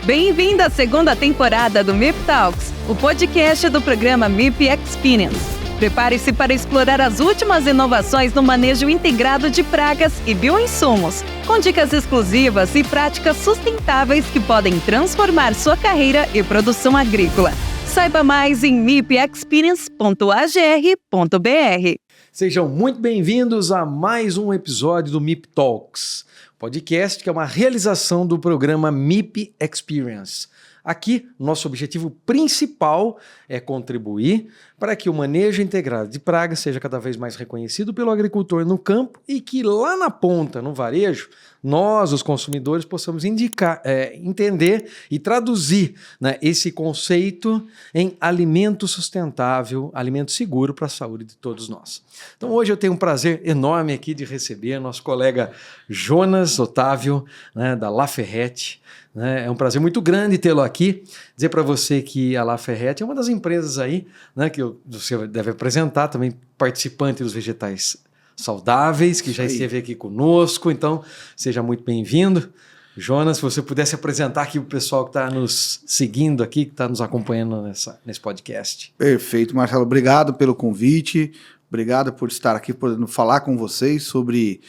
Bem-vindo à segunda temporada do MIP Talks, o podcast do programa MIP Experience. Prepare-se para explorar as últimas inovações no manejo integrado de pragas e bioinsumos, com dicas exclusivas e práticas sustentáveis que podem transformar sua carreira e produção agrícola. Saiba mais em mipexperience.agr.br. Sejam muito bem-vindos a mais um episódio do MIP Talks, podcast que é uma realização do programa MIP Experience. Aqui, nosso objetivo principal é contribuir para que o manejo integrado de pragas seja cada vez mais reconhecido pelo agricultor no campo e que lá na ponta, no varejo, nós, os consumidores, possamos entender e traduzir, né, esse conceito em alimento sustentável, alimento seguro para a saúde de todos nós. Então hoje eu tenho um prazer enorme aqui de receber nosso colega Jonas Otávio, né, da La Ferrette. É um prazer muito grande tê-lo aqui. Dizer para você que a La Ferrette é uma das empresas aí, né, que você deve apresentar, também participante dos Vegetais Saudáveis, que já esteve aqui conosco. Então, seja muito bem-vindo. Jonas, se você pudesse apresentar aqui o pessoal que está nos seguindo aqui, que está nos acompanhando nesse podcast. Perfeito, Marcelo. Obrigado pelo convite. Obrigado por estar aqui, podendo falar com vocês sobre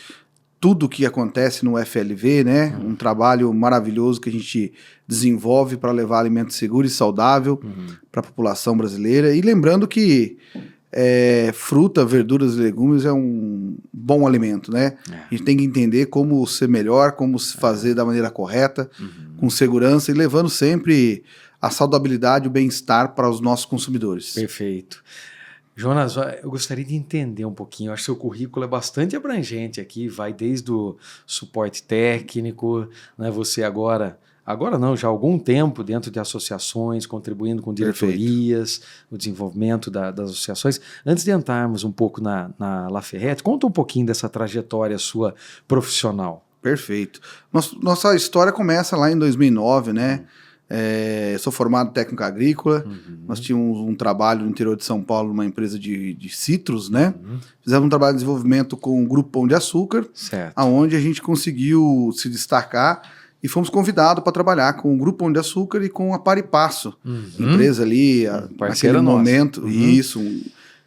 tudo o que acontece no FLV, né? Um trabalho maravilhoso que a gente desenvolve para levar alimento seguro e saudável para a população brasileira. E lembrando que fruta, verduras e legumes é um bom alimento, né? A gente tem que entender como ser melhor, como se fazer da maneira correta, com segurança e levando sempre a saudabilidade e o bem-estar para os nossos consumidores. Perfeito. Jonas, eu gostaria de entender um pouquinho, eu acho que seu currículo é bastante abrangente aqui, vai desde o suporte técnico, né, você agora não, já há algum tempo dentro de associações, contribuindo com diretorias, o desenvolvimento das associações. Antes de entrarmos um pouco na La Ferrette, conta um pouquinho dessa trajetória sua profissional. Perfeito. Nossa história começa lá em 2009, né? Eu sou formado em técnico agrícola, nós tínhamos um trabalho no interior de São Paulo, numa empresa de citros, né? Fizemos um trabalho de desenvolvimento com o Grupo Pão de Açúcar, onde a gente conseguiu se destacar e fomos convidados para trabalhar com o Grupo Pão de Açúcar e com a Paripasso, empresa ali, naquele momento, isso, um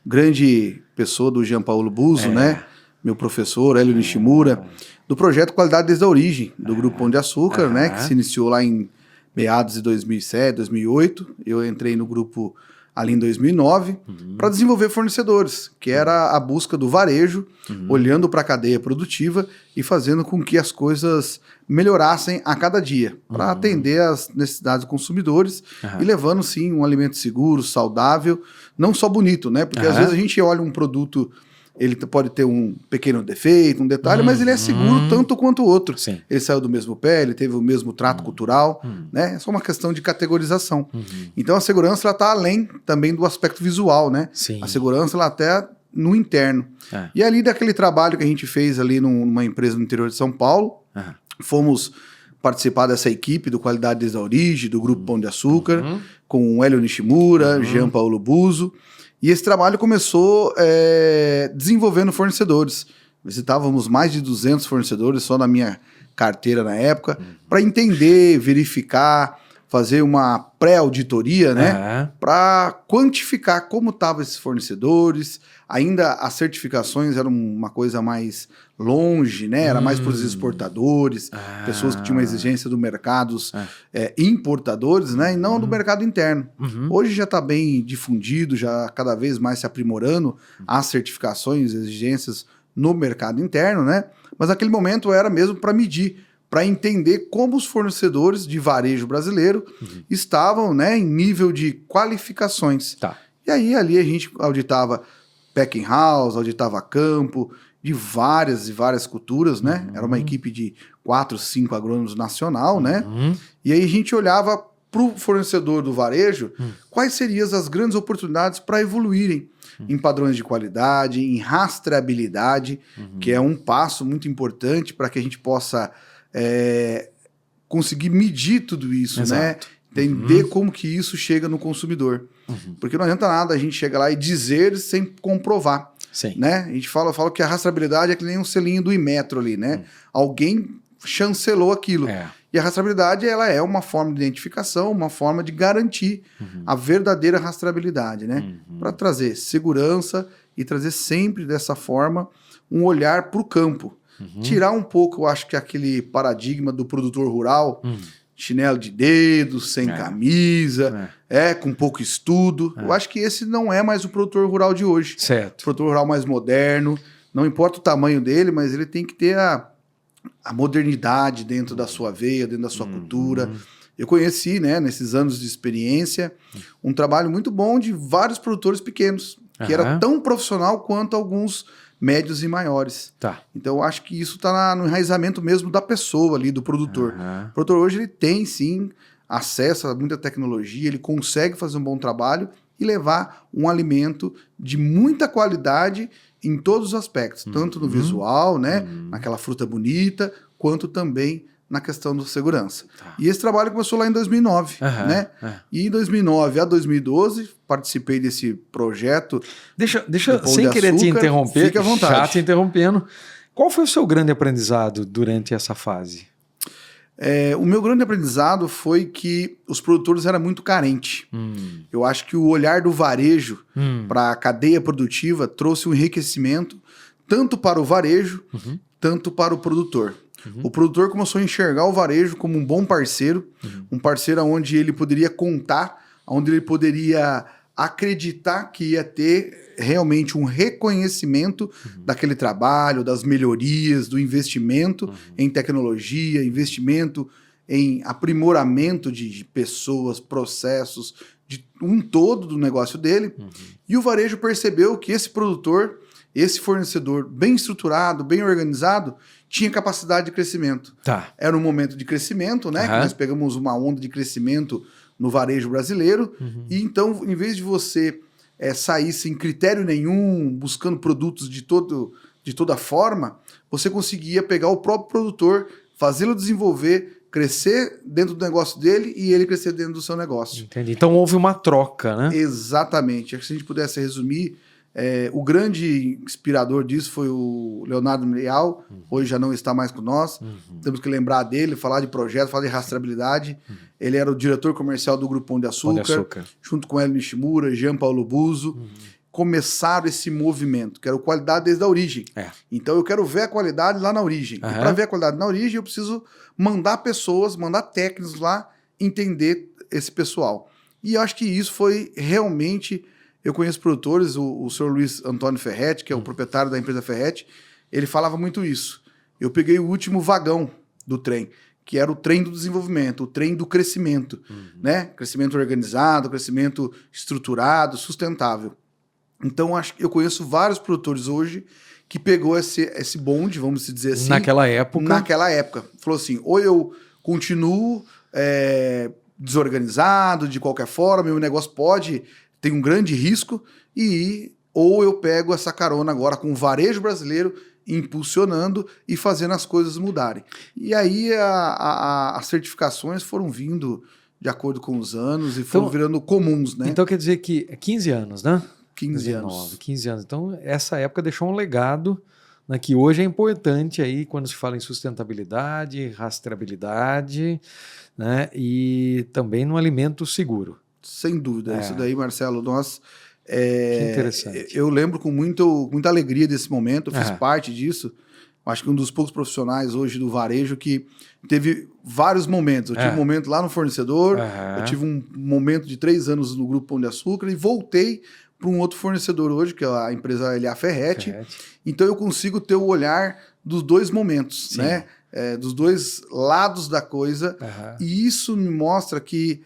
grande pessoa do Jean Paulo Buzo, né? Meu professor, Hélio Nishimura, do projeto Qualidade desde a Origem, do Grupo Pão de Açúcar, né? Que se iniciou lá em meados de 2007, 2008, eu entrei no grupo ali em 2009 para desenvolver fornecedores, que era a busca do varejo, olhando para a cadeia produtiva e fazendo com que as coisas melhorassem a cada dia, para atender às necessidades dos consumidores e levando, sim, um alimento seguro, saudável, não só bonito, né? Porque às vezes a gente olha um produto, ele pode ter um pequeno defeito, um detalhe, mas ele é seguro tanto quanto o outro. Sim. Ele saiu do mesmo pé, ele teve o mesmo trato cultural, né? É só uma questão de categorização. Então a segurança está além também do aspecto visual, né? Sim. A segurança ela até no interno. E ali daquele trabalho que a gente fez ali numa empresa no interior de São Paulo, fomos participar dessa equipe do Qualidade desde a Origem, do Grupo Pão de Açúcar, com o Hélio Nishimura, Jean Paulo Buzo. E esse trabalho começou desenvolvendo fornecedores. Visitávamos mais de 200 fornecedores só na minha carteira na época, para entender, verificar, fazer uma pré-auditoria, né? Para quantificar como estavam esses fornecedores. Ainda as certificações eram uma coisa mais longe, né? Era mais para os exportadores, pessoas que tinham uma exigência do mercados importadores, né? E não do mercado interno. Hoje já está bem difundido, já cada vez mais se aprimorando as certificações, exigências no mercado interno, né? Mas naquele momento era mesmo para medir, para entender como os fornecedores de varejo brasileiro estavam, né, em nível de qualificações. E aí ali a gente auditava packing house, auditava campo, de várias e várias culturas, né? Era uma equipe de 4, 5 agrônomos nacional, né? E aí a gente olhava para o fornecedor do varejo quais seriam as grandes oportunidades para evoluírem em padrões de qualidade, em rastreabilidade, que é um passo muito importante para que a gente possa conseguir medir tudo isso, né? Entender como que isso chega no consumidor. Porque não adianta nada a gente chegar lá e dizer sem comprovar. Né? A gente fala que a rastreabilidade é que nem um selinho do Inmetro ali, né? Alguém chancelou aquilo. E a rastreabilidade ela é uma forma de identificação, uma forma de garantir a verdadeira rastreabilidade, né? Para trazer segurança e trazer sempre dessa forma um olhar para o campo. Tirar um pouco, eu acho que aquele paradigma do produtor rural, chinelo de dedo, sem camisa, com pouco estudo. Eu acho que esse não é mais o produtor rural de hoje. Certo. O produtor rural mais moderno, não importa o tamanho dele, mas ele tem que ter a modernidade dentro da sua veia, dentro da sua cultura. Eu conheci, né, nesses anos de experiência, um trabalho muito bom de vários produtores pequenos, que era tão profissional quanto alguns médios e maiores. Tá. Então, eu acho que isso está no enraizamento mesmo da pessoa ali, do produtor. O produtor hoje ele tem, sim, acesso a muita tecnologia, ele consegue fazer um bom trabalho e levar um alimento de muita qualidade em todos os aspectos, tanto no visual, né, naquela fruta bonita, quanto também na questão da segurança. E esse trabalho começou lá em 2009, né? E em 2009 a 2012, participei desse projeto. Deixa sem querer te interromper, fique à vontade. Já te interrompendo. Qual foi o seu grande aprendizado durante essa fase? O meu grande aprendizado foi que os produtores eram muito carentes. Eu acho que o olhar do varejo para a cadeia produtiva trouxe um enriquecimento tanto para o varejo, tanto para o produtor. O produtor começou a enxergar o varejo como um bom parceiro, um parceiro onde ele poderia contar, onde ele poderia acreditar que ia ter realmente um reconhecimento daquele trabalho, das melhorias, do investimento em tecnologia, investimento em aprimoramento de pessoas, processos, de um todo do negócio dele. E o varejo percebeu que esse produtor, esse fornecedor bem estruturado, bem organizado, tinha capacidade de crescimento. Era um momento de crescimento, né? Que nós pegamos uma onda de crescimento no varejo brasileiro. E então, em vez de você sair sem critério nenhum, buscando produtos de toda forma, você conseguia pegar o próprio produtor, fazê-lo desenvolver, crescer dentro do negócio dele e ele crescer dentro do seu negócio. Entendi. Então houve uma troca, né? Exatamente. Se a gente pudesse resumir, o grande inspirador disso foi o Leonardo Leal, hoje já não está mais com nós. Temos que lembrar dele, falar de projeto, falar de rastreabilidade. Ele era o diretor comercial do Grupo Pão de Açúcar, junto com Hélio Nishimura, Jean Paulo Buzo. Começaram esse movimento, quero qualidade desde a origem. Então eu quero ver a qualidade lá na origem. E para ver a qualidade na origem, eu preciso mandar pessoas, mandar técnicos lá entender esse pessoal. E eu acho que isso foi realmente... Eu conheço produtores, o senhor Luiz Antônio Ferretti, que é o proprietário da empresa Ferretti, ele falava muito isso. Eu peguei o último vagão do trem, que era o trem do desenvolvimento, o trem do crescimento, né? Crescimento organizado, crescimento estruturado, sustentável. Então, eu conheço vários produtores hoje que pegou esse bonde, vamos dizer assim. Naquela época. Naquela época. Falou assim, ou eu continuo desorganizado, de qualquer forma, meu negócio tem um grande risco, ou eu pego essa carona agora com o varejo brasileiro impulsionando e fazendo as coisas mudarem. E aí as certificações foram vindo de acordo com os anos e foram virando comuns, né? Então quer dizer que 15 anos, né? 15 anos. 15 anos. Então essa época deixou um legado, né, que hoje é importante aí quando se fala em sustentabilidade, rastreabilidade, né, e também no alimento seguro. Sem dúvida. Isso daí, Marcelo, que interessante. Eu lembro com muita alegria desse momento, eu fiz parte disso. Acho que um dos poucos profissionais hoje do varejo que teve vários momentos. Eu tive um momento lá no fornecedor, eu tive um momento de 3 anos no Grupo Pão de Açúcar e voltei para um outro fornecedor hoje, que é a empresa LA Ferretti. Então eu consigo ter o olhar dos dois momentos, né? Dos dois lados da coisa. E isso me mostra que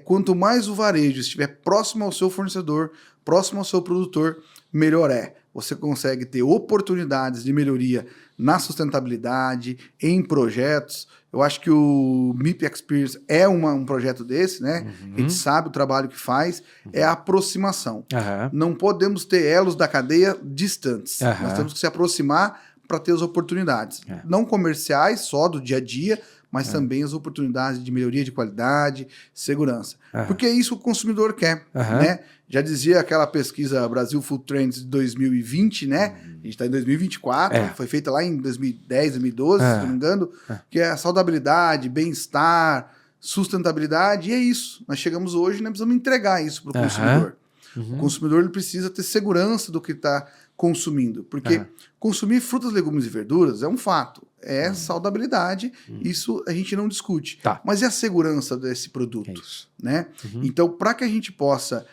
quanto mais o varejo estiver próximo ao seu fornecedor, próximo ao seu produtor, melhor é. Você consegue ter oportunidades de melhoria na sustentabilidade, em projetos. Eu acho que o MIP Experience é um projeto desse, né? A gente sabe o trabalho que faz, é a aproximação. Não podemos ter elos da cadeia distantes. Nós temos que se aproximar para ter as oportunidades. Não comerciais, só do dia a dia, mas também as oportunidades de melhoria de qualidade, segurança. Aham. Porque é isso que o consumidor quer, Aham. né? Já dizia aquela pesquisa Brasil Food Trends de 2020, né? A gente está em 2024, É. foi feita lá em 2010, 2012, É. se não me engano, que é a saudabilidade, bem-estar, sustentabilidade, e é isso. Nós chegamos hoje e nós precisamos entregar isso para o Aham. consumidor. Uhum. O consumidor ele precisa ter segurança do que está consumindo, porque consumir frutas, legumes e verduras é um fato, é saudabilidade, isso a gente não discute. Tá. Mas e a segurança desse É produto? isso. Né? Uhum. Então, para que a gente possa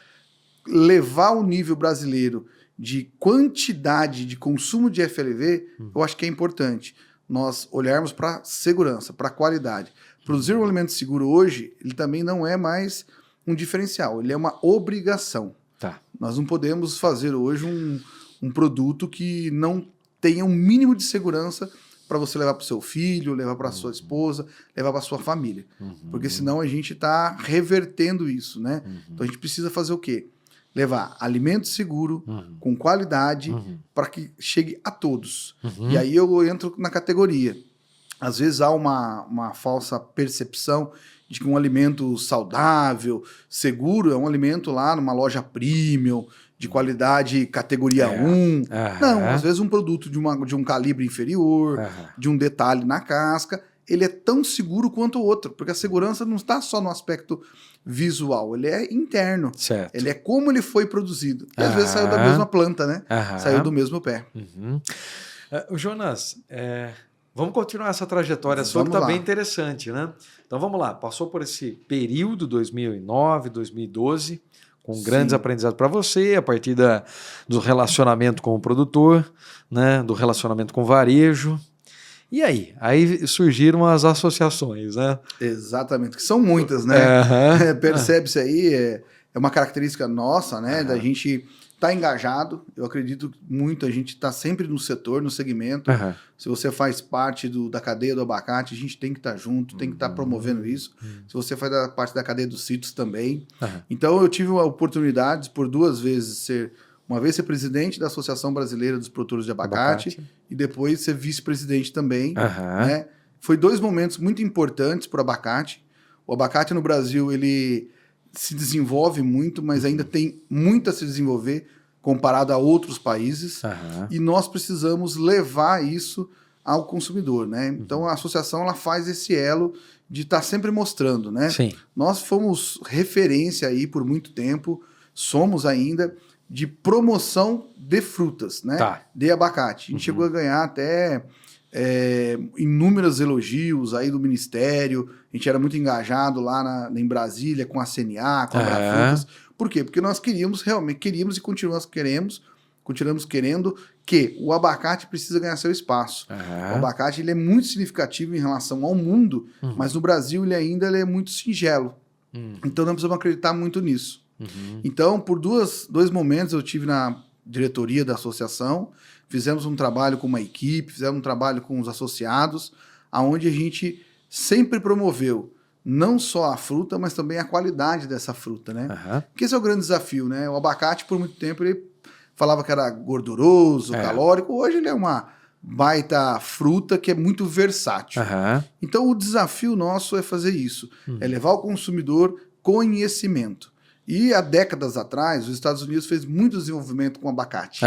levar o nível brasileiro de quantidade de consumo de FLV, eu acho que é importante nós olharmos para segurança, para qualidade. Produzir um alimento seguro hoje, ele também não é mais um diferencial, ele é uma obrigação. Tá. Nós não podemos fazer hoje um produto que não tenha um mínimo de segurança para você levar para o seu filho, levar para sua esposa, levar para sua família. Porque senão a gente está revertendo isso, né? Então a gente precisa fazer o quê? Levar alimento seguro, com qualidade, para que chegue a todos. E aí eu entro na categoria. Às vezes há uma falsa percepção de que um alimento saudável, seguro, é um alimento lá numa loja premium, de qualidade categoria 1. Não, às vezes um produto de um calibre inferior, de um detalhe na casca, ele é tão seguro quanto o outro, porque a segurança não está só no aspecto visual, ele é interno. Certo. Ele é como ele foi produzido. E às vezes saiu da mesma planta, né? Saiu do mesmo pé. Jonas, vamos continuar essa trajetória sua que Vamos está lá. bem interessante, né? Então vamos lá, passou por esse período 2009, 2012, com grandes Sim. aprendizados para você, a partir do relacionamento com o produtor, né? Do relacionamento com o varejo. E aí? Aí surgiram as associações, né? Exatamente, que são muitas, né? Percebe-se aí, é uma característica nossa, né? Da gente estar engajado. Eu acredito muito, a gente está sempre no setor, no segmento. Se você faz parte da cadeia do abacate, a gente tem que estar junto, tem que estar promovendo isso. Se você faz parte da cadeia dos citros também. Então eu tive a oportunidade por 2 vezes uma vez ser presidente da Associação Brasileira dos Produtores de Abacate. E depois ser vice-presidente também. Né? Foi 2 momentos muito importantes para o abacate. O abacate no Brasil, ele se desenvolve muito, mas ainda tem muito a se desenvolver comparado a outros países. E nós precisamos levar isso ao consumidor, né? Então a associação ela faz esse elo de estar sempre mostrando, né? Sim. Nós fomos referência aí por muito tempo, somos ainda de promoção de frutas, né? De abacate. A gente chegou a ganhar até inúmeros elogios aí do Ministério. A gente era muito engajado lá em Brasília com a CNA, com a Abrafrutas. Por quê? Porque nós queríamos e continuamos querendo que o abacate precisa ganhar seu espaço. O abacate ele é muito significativo em relação ao mundo, mas no Brasil ele ainda é muito singelo. Então nós precisamos acreditar muito nisso. Então, por dois momentos eu tive na diretoria da associação, fizemos um trabalho com uma equipe, fizemos um trabalho com os associados, aonde a gente sempre promoveu não só a fruta, mas também a qualidade dessa fruta, né? Porque esse é o grande desafio, né? O abacate, por muito tempo, ele falava que era gorduroso, calórico. Hoje ele é uma baita fruta que é muito versátil. Então, o desafio nosso é fazer isso. É levar ao consumidor conhecimento. E há décadas atrás, os Estados Unidos fez muito desenvolvimento com abacate.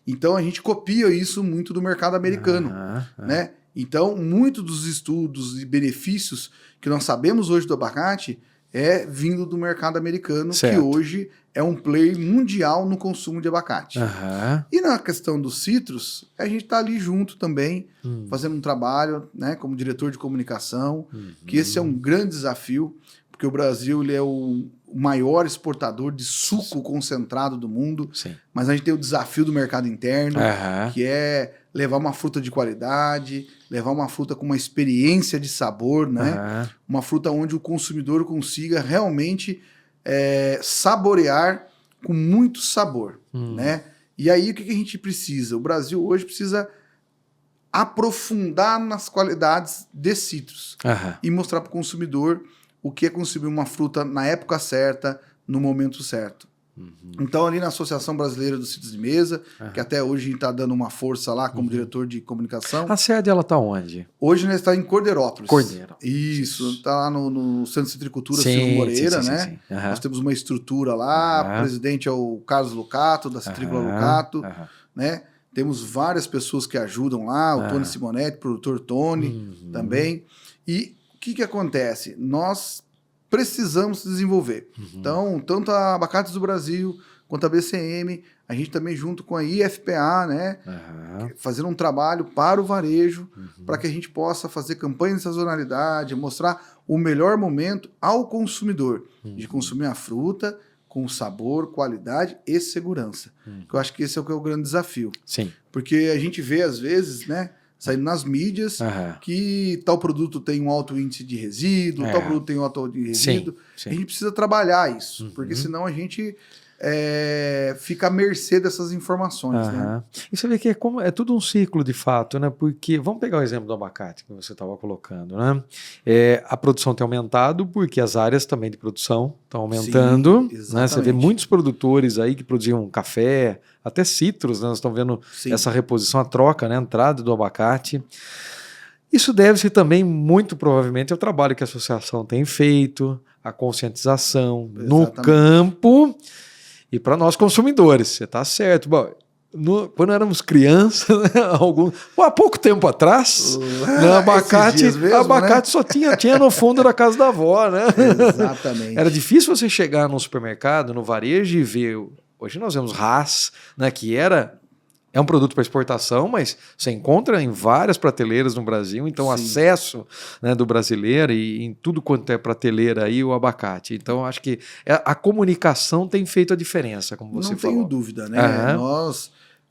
Então, a gente copia isso muito do mercado americano, né? Então, muito dos estudos e benefícios que nós sabemos hoje do abacate é vindo do mercado americano, que hoje é um player mundial no consumo de abacate. E na questão dos citros, a gente está ali junto também, fazendo um trabalho, né, como diretor de comunicação, que esse é um grande desafio, porque o Brasil ele é o maior exportador de suco concentrado do mundo, mas a gente tem o desafio do mercado interno, que é levar uma fruta de qualidade, levar uma fruta com uma experiência de sabor, né? Uma fruta onde o consumidor consiga realmente saborear com muito sabor, né? E aí o que a gente precisa? O Brasil hoje precisa aprofundar nas qualidades de citros e mostrar para o consumidor o que é consumir uma fruta na época certa, no momento certo. Então, ali na Associação Brasileira dos Cítricos de Mesa, que até hoje a gente está dando uma força lá como diretor de comunicação. A sede, ela está onde? Hoje nós está em Cordeirópolis. Cordeiro. Isso, está lá no Centro de Citricultura Silvio Moreira, sim, né? sim. Nós temos uma estrutura lá, o presidente é o Carlos Lucato, da Citrícola Lucato, né? Temos várias pessoas que ajudam lá, o Tony Simonetti, produtor Tony também. E o que acontece? Nós precisamos desenvolver. Então, tanto a Abacates do Brasil quanto a BCM, a gente também junto com a IFPA, né, fazendo um trabalho para o varejo, para que a gente possa fazer campanha de sazonalidade, mostrar o melhor momento ao consumidor de consumir a fruta com sabor, qualidade e segurança. Eu acho que esse é o grande desafio. Sim. Porque a gente vê, às vezes, né, saindo nas mídias, que tal produto tem um alto índice de resíduo, tal produto tem um alto índice de resíduo. Sim. A gente precisa trabalhar isso, porque senão a gente fica à mercê dessas informações. Né? E você vê que é tudo um ciclo de fato, né? Porque, vamos pegar o exemplo do abacate que você estava colocando, né? A produção tem aumentado porque as áreas também de produção estão aumentando. Sim, né? Você vê muitos produtores aí que produziam café, até citros, né? Nós estamos vendo essa reposição, a troca, né? A entrada do abacate. Isso deve-se também, muito provavelmente, ao trabalho que a associação tem feito, a conscientização no campo. E para nós consumidores, você está certo. Bom, quando éramos crianças, né, há pouco tempo atrás, abacate mesmo, só tinha no fundo da casa da avó. Né? Exatamente. Era difícil você chegar no supermercado, no varejo e ver. Hoje nós vemos Hass, né, que é um produto para exportação, mas você encontra em várias prateleiras no Brasil, então o acesso, né, do brasileiro e em tudo quanto é prateleira aí, o abacate. Então acho que a comunicação tem feito a diferença, como você falou. Não tenho dúvida, né?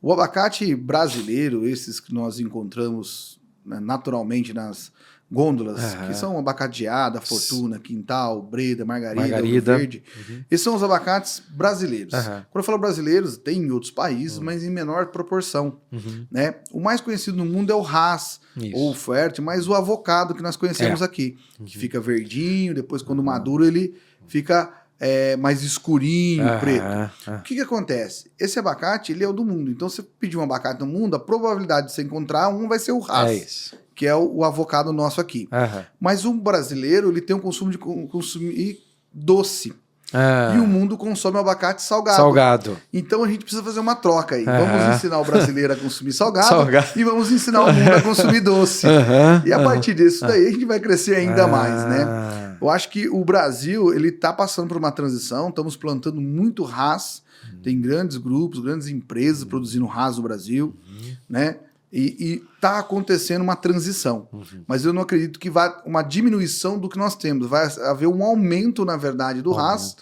O abacate brasileiro, esses que nós encontramos, né, naturalmente nas gôndolas, que são abacateada, Fortuna, Quintal, Breda, Margarida. Ouro Verde. Esses são os abacates brasileiros. Quando eu falo brasileiros, tem em outros países, mas em menor proporção. Né? O mais conhecido no mundo é o Hass, ou o Fuerte, mas o avocado que nós conhecemos aqui, que fica verdinho, depois quando madura ele fica mais escurinho, preto. O que acontece? Esse abacate, ele é o do mundo. Então, se você pedir um abacate no mundo, a probabilidade de você encontrar um vai ser o Hass, que é o avocado nosso aqui. Mas o brasileiro, ele tem um consumo de consumir doce. E o mundo consome abacate salgado. Então a gente precisa fazer uma troca aí. Vamos ensinar o brasileiro a consumir salgado. E vamos ensinar o mundo a consumir doce. E a partir disso daí a gente vai crescer ainda mais, né? Eu acho que o Brasil, ele está passando por uma transição. Estamos plantando muito Hass. Tem grandes grupos, grandes empresas produzindo Hass no Brasil, né? E está acontecendo uma transição. Mas eu não acredito que vá uma diminuição do que nós temos. Vai haver um aumento, na verdade, do Hass.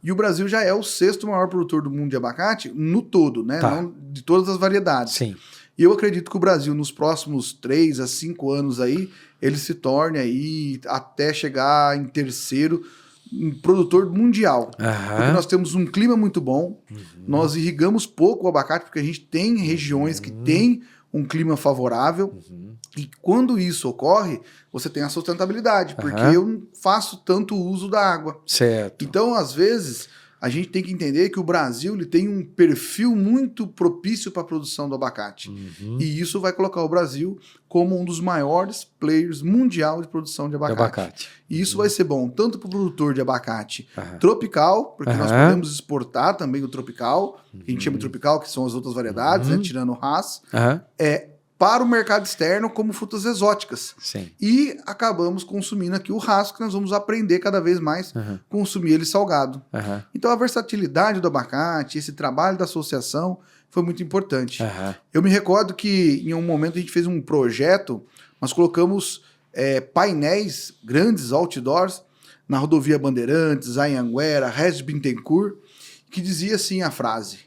E o Brasil já é o 6º maior produtor do mundo de abacate no todo, né? Não de todas as variedades. Sim. E eu acredito que o Brasil, nos próximos 3 a 5 anos aí, ele se torne aí, até chegar em 3º, um produtor mundial. Porque nós temos um clima muito bom, nós irrigamos pouco o abacate, porque a gente tem regiões que têm um clima favorável, e quando isso ocorre, você tem a sustentabilidade, porque eu não faço tanto uso da água. Certo. Então, às vezes, a gente tem que entender que o Brasil ele tem um perfil muito propício para a produção do abacate. E isso vai colocar o Brasil como um dos maiores players mundial de produção de abacate. E isso vai ser bom tanto para o produtor de abacate tropical, porque nós podemos exportar também o tropical, que a gente chama de tropical, que são as outras variedades, né, tirando o Hass, para o mercado externo como frutas exóticas. E acabamos consumindo aqui o Hass, que nós vamos aprender cada vez mais consumir ele salgado. Então a versatilidade do abacate, esse trabalho da associação foi muito importante. Eu me recordo que em um momento a gente fez um projeto, nós colocamos painéis grandes, outdoors, na rodovia Bandeirantes, Anhanguera, Regis Bittencourt, que dizia assim a frase: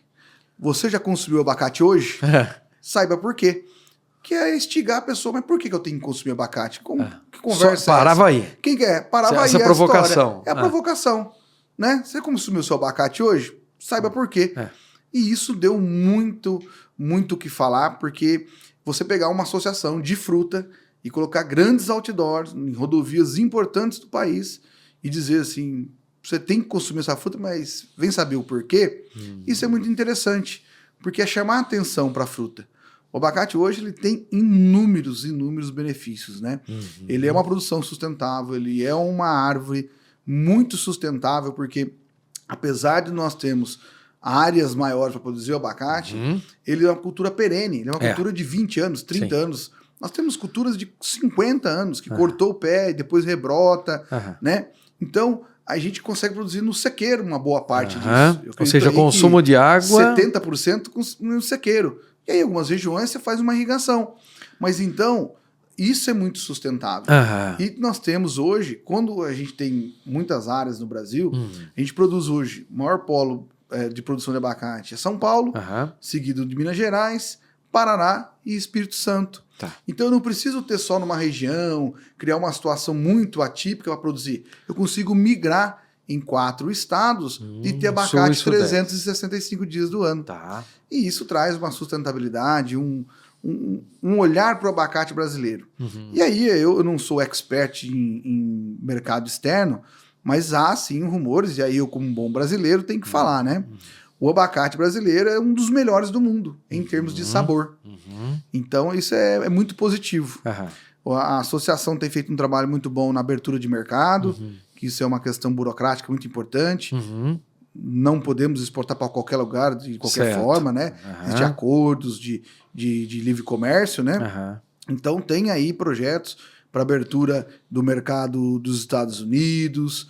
você já consumiu abacate hoje? Saiba por quê. Que é instigar a pessoa, mas por que eu tenho que consumir abacate? Que conversa parava é essa? aí. Quem quer? Parava aí. Essa provocação. É a provocação. Né? Você consumiu seu abacate hoje? Saiba por quê. E isso deu muito o que falar, porque você pegar uma associação de fruta e colocar grandes outdoors em rodovias importantes do país e dizer assim, você tem que consumir essa fruta, mas vem saber o porquê. Isso é muito interessante, porque é chamar a atenção para a fruta. O abacate hoje ele tem inúmeros benefícios, né? Ele é uma produção sustentável, ele é uma árvore muito sustentável, porque apesar de nós termos áreas maiores para produzir o abacate, ele é uma cultura perene, ele é uma cultura de 20 anos, 30 anos. Nós temos culturas de 50 anos, que cortou o pé e depois rebrota, né? Então, a gente consegue produzir no sequeiro uma boa parte disso. Ou seja, consumo de água... 70% no sequeiro. E aí, em algumas regiões, você faz uma irrigação. Mas então, isso é muito sustentável. E nós temos hoje, quando a gente tem muitas áreas no Brasil, a gente produz hoje, o maior polo de produção de abacate é São Paulo, seguido de Minas Gerais, Paraná e Espírito Santo. Então eu não preciso ter só numa região, criar uma situação muito atípica para produzir. Eu consigo migrar em 4 estados e ter abacate 365 dias do ano. E isso traz uma sustentabilidade, um olhar para o abacate brasileiro. E aí eu não sou expert em mercado externo, mas há sim rumores, e aí eu como um bom brasileiro tenho que falar, né? O abacate brasileiro é um dos melhores do mundo, em termos de sabor. Então, isso é muito positivo. A associação tem feito um trabalho muito bom na abertura de mercado, que isso é uma questão burocrática muito importante. Não podemos exportar para qualquer lugar, de qualquer forma, né? Existem acordos de livre comércio, né? Então, tem aí projetos para abertura do mercado dos Estados Unidos.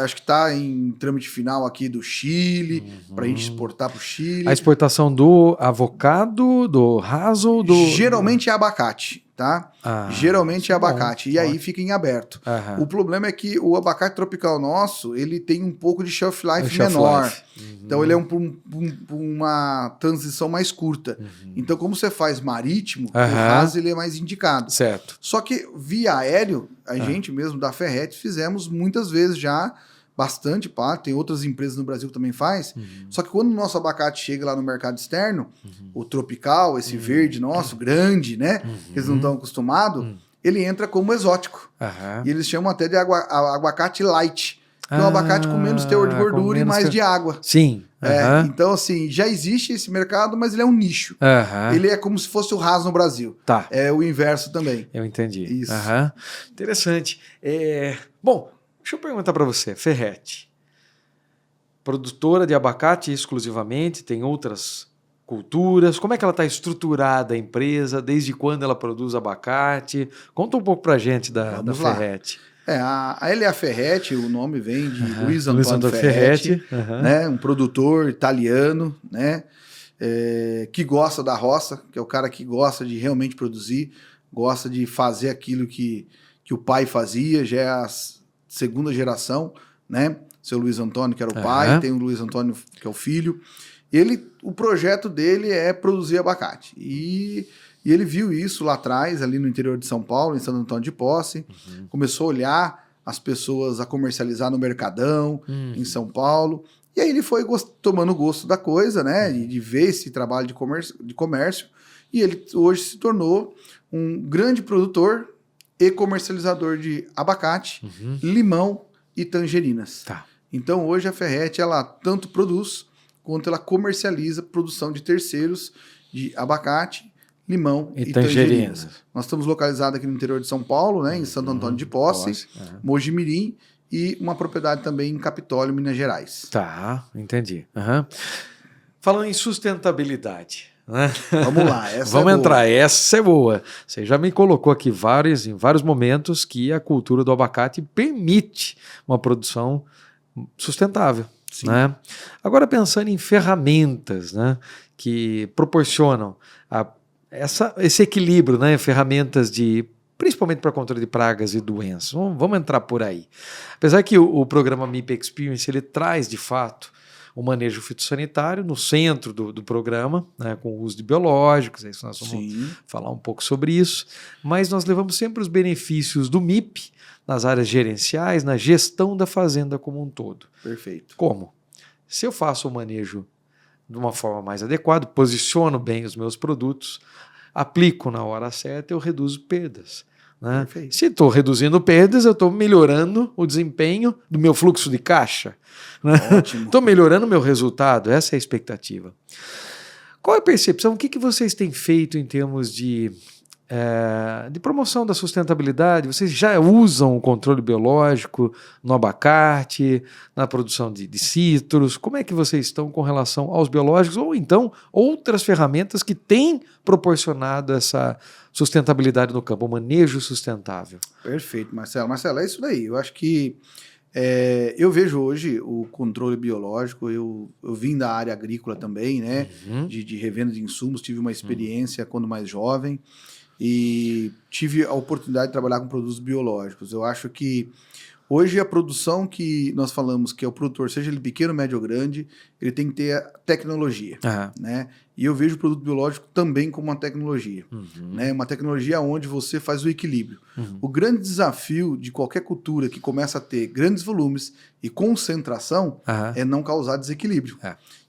Acho que está em trâmite final aqui do Chile, para a gente exportar para o Chile. A exportação do avocado, do raso, Geralmente é abacate, tá? Geralmente é abacate. E aí fica em aberto. O problema é que o abacate tropical nosso, ele tem um pouco de shelf life menor. Então ele é uma transição mais curta. Então como você faz marítimo, o raso ele é mais indicado. Certo. Só que via aéreo, a gente mesmo da Ferretti fizemos muitas vezes já, bastante, tem outras empresas no Brasil que também faz. Só que quando o nosso abacate chega lá no mercado externo, o tropical, esse verde nosso, grande, né? Que eles não estão acostumados, ele entra como exótico. E eles chamam até de abacate light. Que é um abacate com menos teor de gordura e mais de água. Sim. Então, assim, já existe esse mercado, mas ele é um nicho. Ele é como se fosse o raso no Brasil. É o inverso também. Eu entendi. Isso. Interessante. Bom, deixa eu perguntar para você, Ferretti. Produtora de abacate exclusivamente, tem outras culturas. Como é que ela está estruturada, a empresa? Desde quando ela produz abacate? Conta um pouco para a gente da Ferretti. A LA Ferretti, o nome vem de Luiz Antônio Ferretti, né, um produtor italiano, né, que gosta da roça, que é o cara que gosta de realmente produzir, gosta de fazer aquilo que o pai fazia, já é a segunda geração, né, seu Luiz Antônio, que era o pai, tem o Luiz Antônio, que é o filho. O projeto dele é produzir abacate. E ele viu isso lá atrás, ali no interior de São Paulo, em Santo Antônio de Posse. Começou a olhar as pessoas a comercializar no Mercadão, em São Paulo. E aí ele foi tomando gosto da coisa, né? De ver esse trabalho de comércio. E ele hoje se tornou um grande produtor e comercializador de abacate, limão e tangerinas. Então hoje a Ferretti, ela tanto produz quanto ela comercializa produção de terceiros de abacate, limão e tangerinas. Nós estamos localizados aqui no interior de São Paulo, né, em Santo Antônio de Posse, Mojimirim e uma propriedade também em Capitólio, Minas Gerais. Entendi. Falando em sustentabilidade, né? Vamos lá, Vamos entrar, essa é boa. Você já me colocou aqui em vários momentos que a cultura do abacate permite uma produção sustentável. Né? Agora pensando em ferramentas, né, que proporcionam esse equilíbrio, né, ferramentas principalmente para controle de pragas e doenças. Vamos entrar por aí. Apesar que o programa MIP Experience ele traz de fato o manejo fitossanitário no centro do programa, né, com o uso de biológicos, aí nós vamos falar um pouco sobre isso, mas nós levamos sempre os benefícios do MIP nas áreas gerenciais, na gestão da fazenda como um todo. Perfeito. Como? Se eu faço o manejo de uma forma mais adequada, posiciono bem os meus produtos, aplico na hora certa, eu reduzo perdas. Né? Perfeito. Se estou reduzindo perdas, eu estou melhorando o desempenho do meu fluxo de caixa. Ótimo. Estou melhorando o meu resultado, essa é a expectativa. Qual é a percepção? O que vocês têm feito em termos de promoção da sustentabilidade? Vocês já usam o controle biológico no abacate, na produção de citros? Como é que vocês estão com relação aos biológicos ou então outras ferramentas que têm proporcionado essa sustentabilidade no campo, o manejo sustentável? Perfeito, Marcelo. Marcelo, é isso daí. Eu acho que eu vejo hoje o controle biológico, eu vim da área agrícola também, né? De revenda de insumos, tive uma experiência quando mais jovem e tive a oportunidade de trabalhar com produtos biológicos. Eu acho que hoje a produção que nós falamos que é o produtor, seja ele pequeno, médio ou grande, ele tem que ter a tecnologia, né? E eu vejo o produto biológico também como uma tecnologia, né? Uma tecnologia onde você faz o equilíbrio. O grande desafio de qualquer cultura que começa a ter grandes volumes e concentração é não causar desequilíbrio.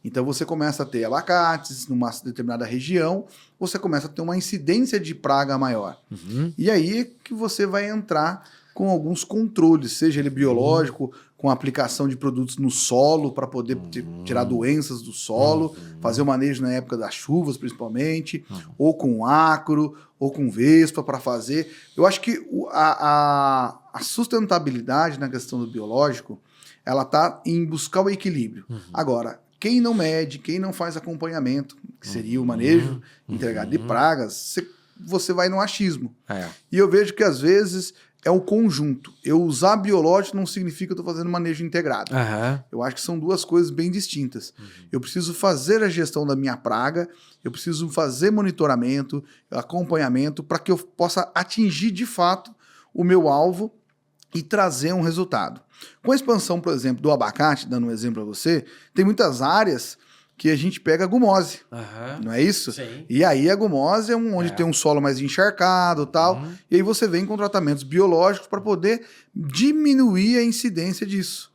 Então você começa a ter abacates numa determinada região, você começa a ter uma incidência de praga maior. E aí é que você vai entrar com alguns controles, seja ele biológico, com a aplicação de produtos no solo para poder tirar doenças do solo, fazer o manejo na época das chuvas principalmente, ou com acro, ou com vespa para fazer. Eu acho que a sustentabilidade na questão do biológico, ela está em buscar o equilíbrio. Agora, quem não mede, quem não faz acompanhamento, que seria o manejo integrado de pragas, você vai no achismo. E eu vejo que às vezes é um conjunto. Eu usar biológico não significa que eu estou fazendo manejo integrado. Eu acho que são duas coisas bem distintas. Eu preciso fazer a gestão da minha praga, eu preciso fazer monitoramento, acompanhamento, para que eu possa atingir de fato o meu alvo e trazer um resultado. Com a expansão, por exemplo, do abacate, dando um exemplo para você, tem muitas áreas que a gente pega a gumose, não é isso? Sim. E aí a gumose é onde tem um solo mais encharcado e tal, e aí você vem com tratamentos biológicos para poder diminuir a incidência disso.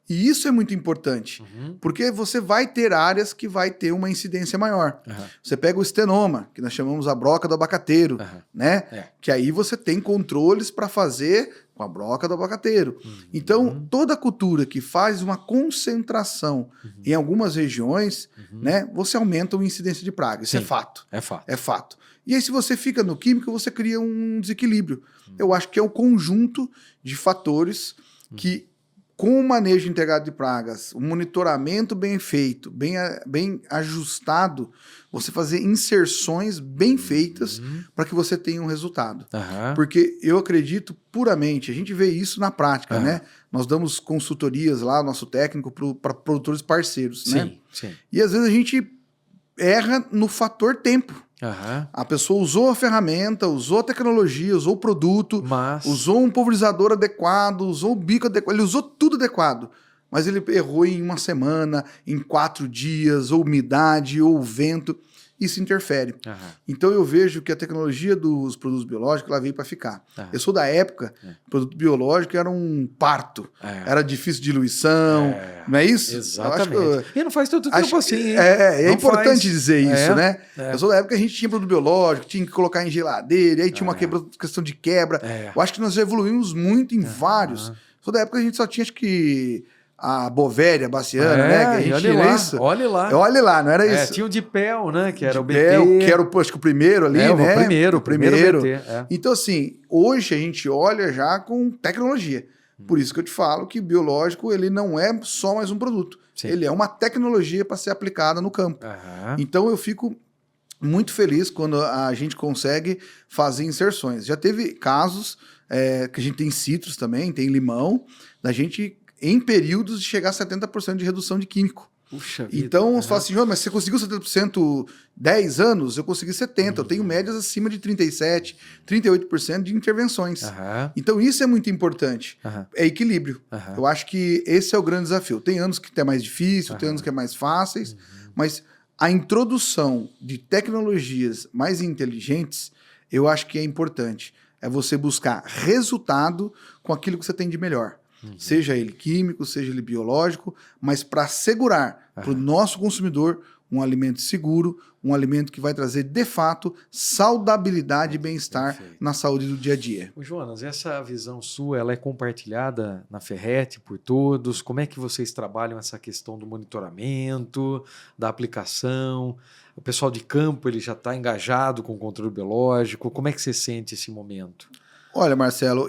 E isso é muito importante, porque você vai ter áreas que vai ter uma incidência maior. Você pega o estenoma, que nós chamamos a broca do abacateiro, né? Que aí você tem controles para fazer com a broca do abacateiro. Então, toda cultura que faz uma concentração em algumas regiões, né, você aumenta a incidência de praga. Isso é fato. É fato. E aí, se você fica no químico, você cria um desequilíbrio. Eu acho que é o conjunto de fatores que, com o manejo integrado de pragas, o monitoramento bem feito, bem ajustado, você fazer inserções bem feitas para que você tenha um resultado. Porque eu acredito puramente, a gente vê isso na prática, né? Nós damos consultorias lá, nosso técnico, para produtores parceiros, né? E às vezes a gente erra no fator tempo. A pessoa usou a ferramenta, usou a tecnologia, usou o produto, usou um pulverizador adequado, usou o bico adequado, ele usou tudo adequado, mas ele errou em uma semana, em 4 dias, ou umidade, ou vento, isso interfere. Então eu vejo que a tecnologia dos produtos biológicos ela veio para ficar. Eu sou da época, o produto biológico era um parto, era difícil de diluição, não é isso? Exatamente. E não faz tanto tempo assim, hein? É importante dizer isso, né? Eu sou da época que a gente tinha produto biológico, tinha que colocar em geladeira, e aí tinha uma questão de quebra. Eu acho que nós já evoluímos muito em vários. Sou da época que a gente só tinha, acho que a Bovéria baciana, né? Que a gente tinha isso. Olha lá, não era isso. Tinha o Dipel, né? Que era o BT. Que era acho que o primeiro ali, né? O primeiro BT. Então, assim, hoje a gente olha já com tecnologia. Por isso que eu te falo que biológico, ele não é só mais um produto. Ele é uma tecnologia para ser aplicada no campo. Então, eu fico muito feliz quando a gente consegue fazer inserções. Já teve casos que a gente tem citros também, tem limão, da gente em períodos de chegar a 70% de redução de químico. Puxa vida. Então, você fala assim, mas você conseguiu 70% 10 anos? Eu consegui 70%. Eu tenho médias acima de 37%, 38% de intervenções. Então, isso é muito importante. É equilíbrio. Eu acho que esse é o grande desafio. Tem anos que é mais difícil, tem anos que é mais fáceis, mas a introdução de tecnologias mais inteligentes, eu acho que é importante. É você buscar resultado com aquilo que você tem de melhor. Seja ele químico, seja ele biológico, mas para assegurar para o nosso consumidor um alimento seguro, um alimento que vai trazer, de fato, saudabilidade e bem-estar na saúde do dia a dia. Ô, Jonas, essa visão sua, ela é compartilhada na Ferretti por todos? Como é que vocês trabalham essa questão do monitoramento, da aplicação? O pessoal de campo, ele já está engajado com o controle biológico? Como é que você sente esse momento? Olha, Marcelo,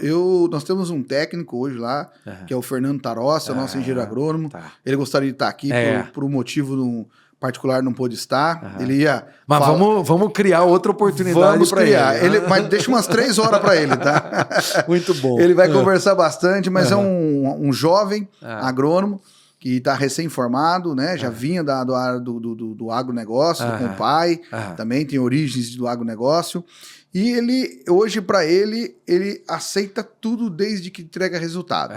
nós temos um técnico hoje lá, que é o Fernando Tarossi, é o nosso engenheiro agrônomo. Tá. Ele gostaria de estar aqui por um motivo particular, não pôde estar. Ele ia... Mas vamos criar outra oportunidade para ele. Vamos criar. Mas deixa umas 3 horas para ele, tá? Muito bom. Ele vai conversar bastante, mas é um jovem agrônomo que está recém-formado, né? Já vinha do agronegócio, com o pai, também tem origens do agronegócio. E hoje, para ele aceita tudo desde que entrega resultado.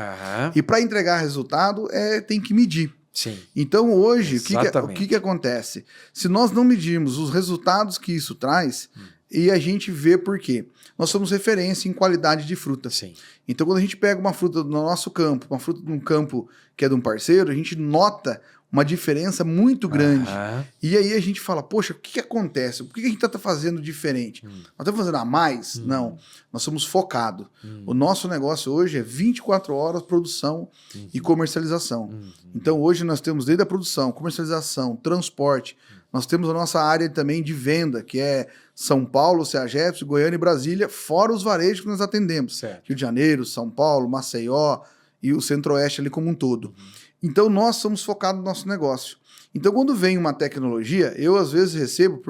E para entregar resultado, tem que medir. Sim. Então, hoje, o que acontece? Se nós não medirmos os resultados que isso traz, e a gente vê por quê? Nós somos referência em qualidade de fruta. Sim. Então, quando a gente pega uma fruta do nosso campo, uma fruta de um campo que é de um parceiro, a gente nota uma diferença muito grande. E aí a gente fala, poxa, o que acontece? Por que a gente está fazendo diferente? Nós estamos fazendo a mais? Não. Nós somos focados. O nosso negócio hoje é 24 horas produção e comercialização. Então hoje nós temos desde a produção, comercialização, transporte, nós temos a nossa área também de venda, que é São Paulo, Ceageps, Goiânia e Brasília, fora os varejos que nós atendemos. Certo. Rio de Janeiro, São Paulo, Maceió e o Centro-Oeste ali como um todo. Então, nós somos focados no nosso negócio. Então, quando vem uma tecnologia, eu às vezes recebo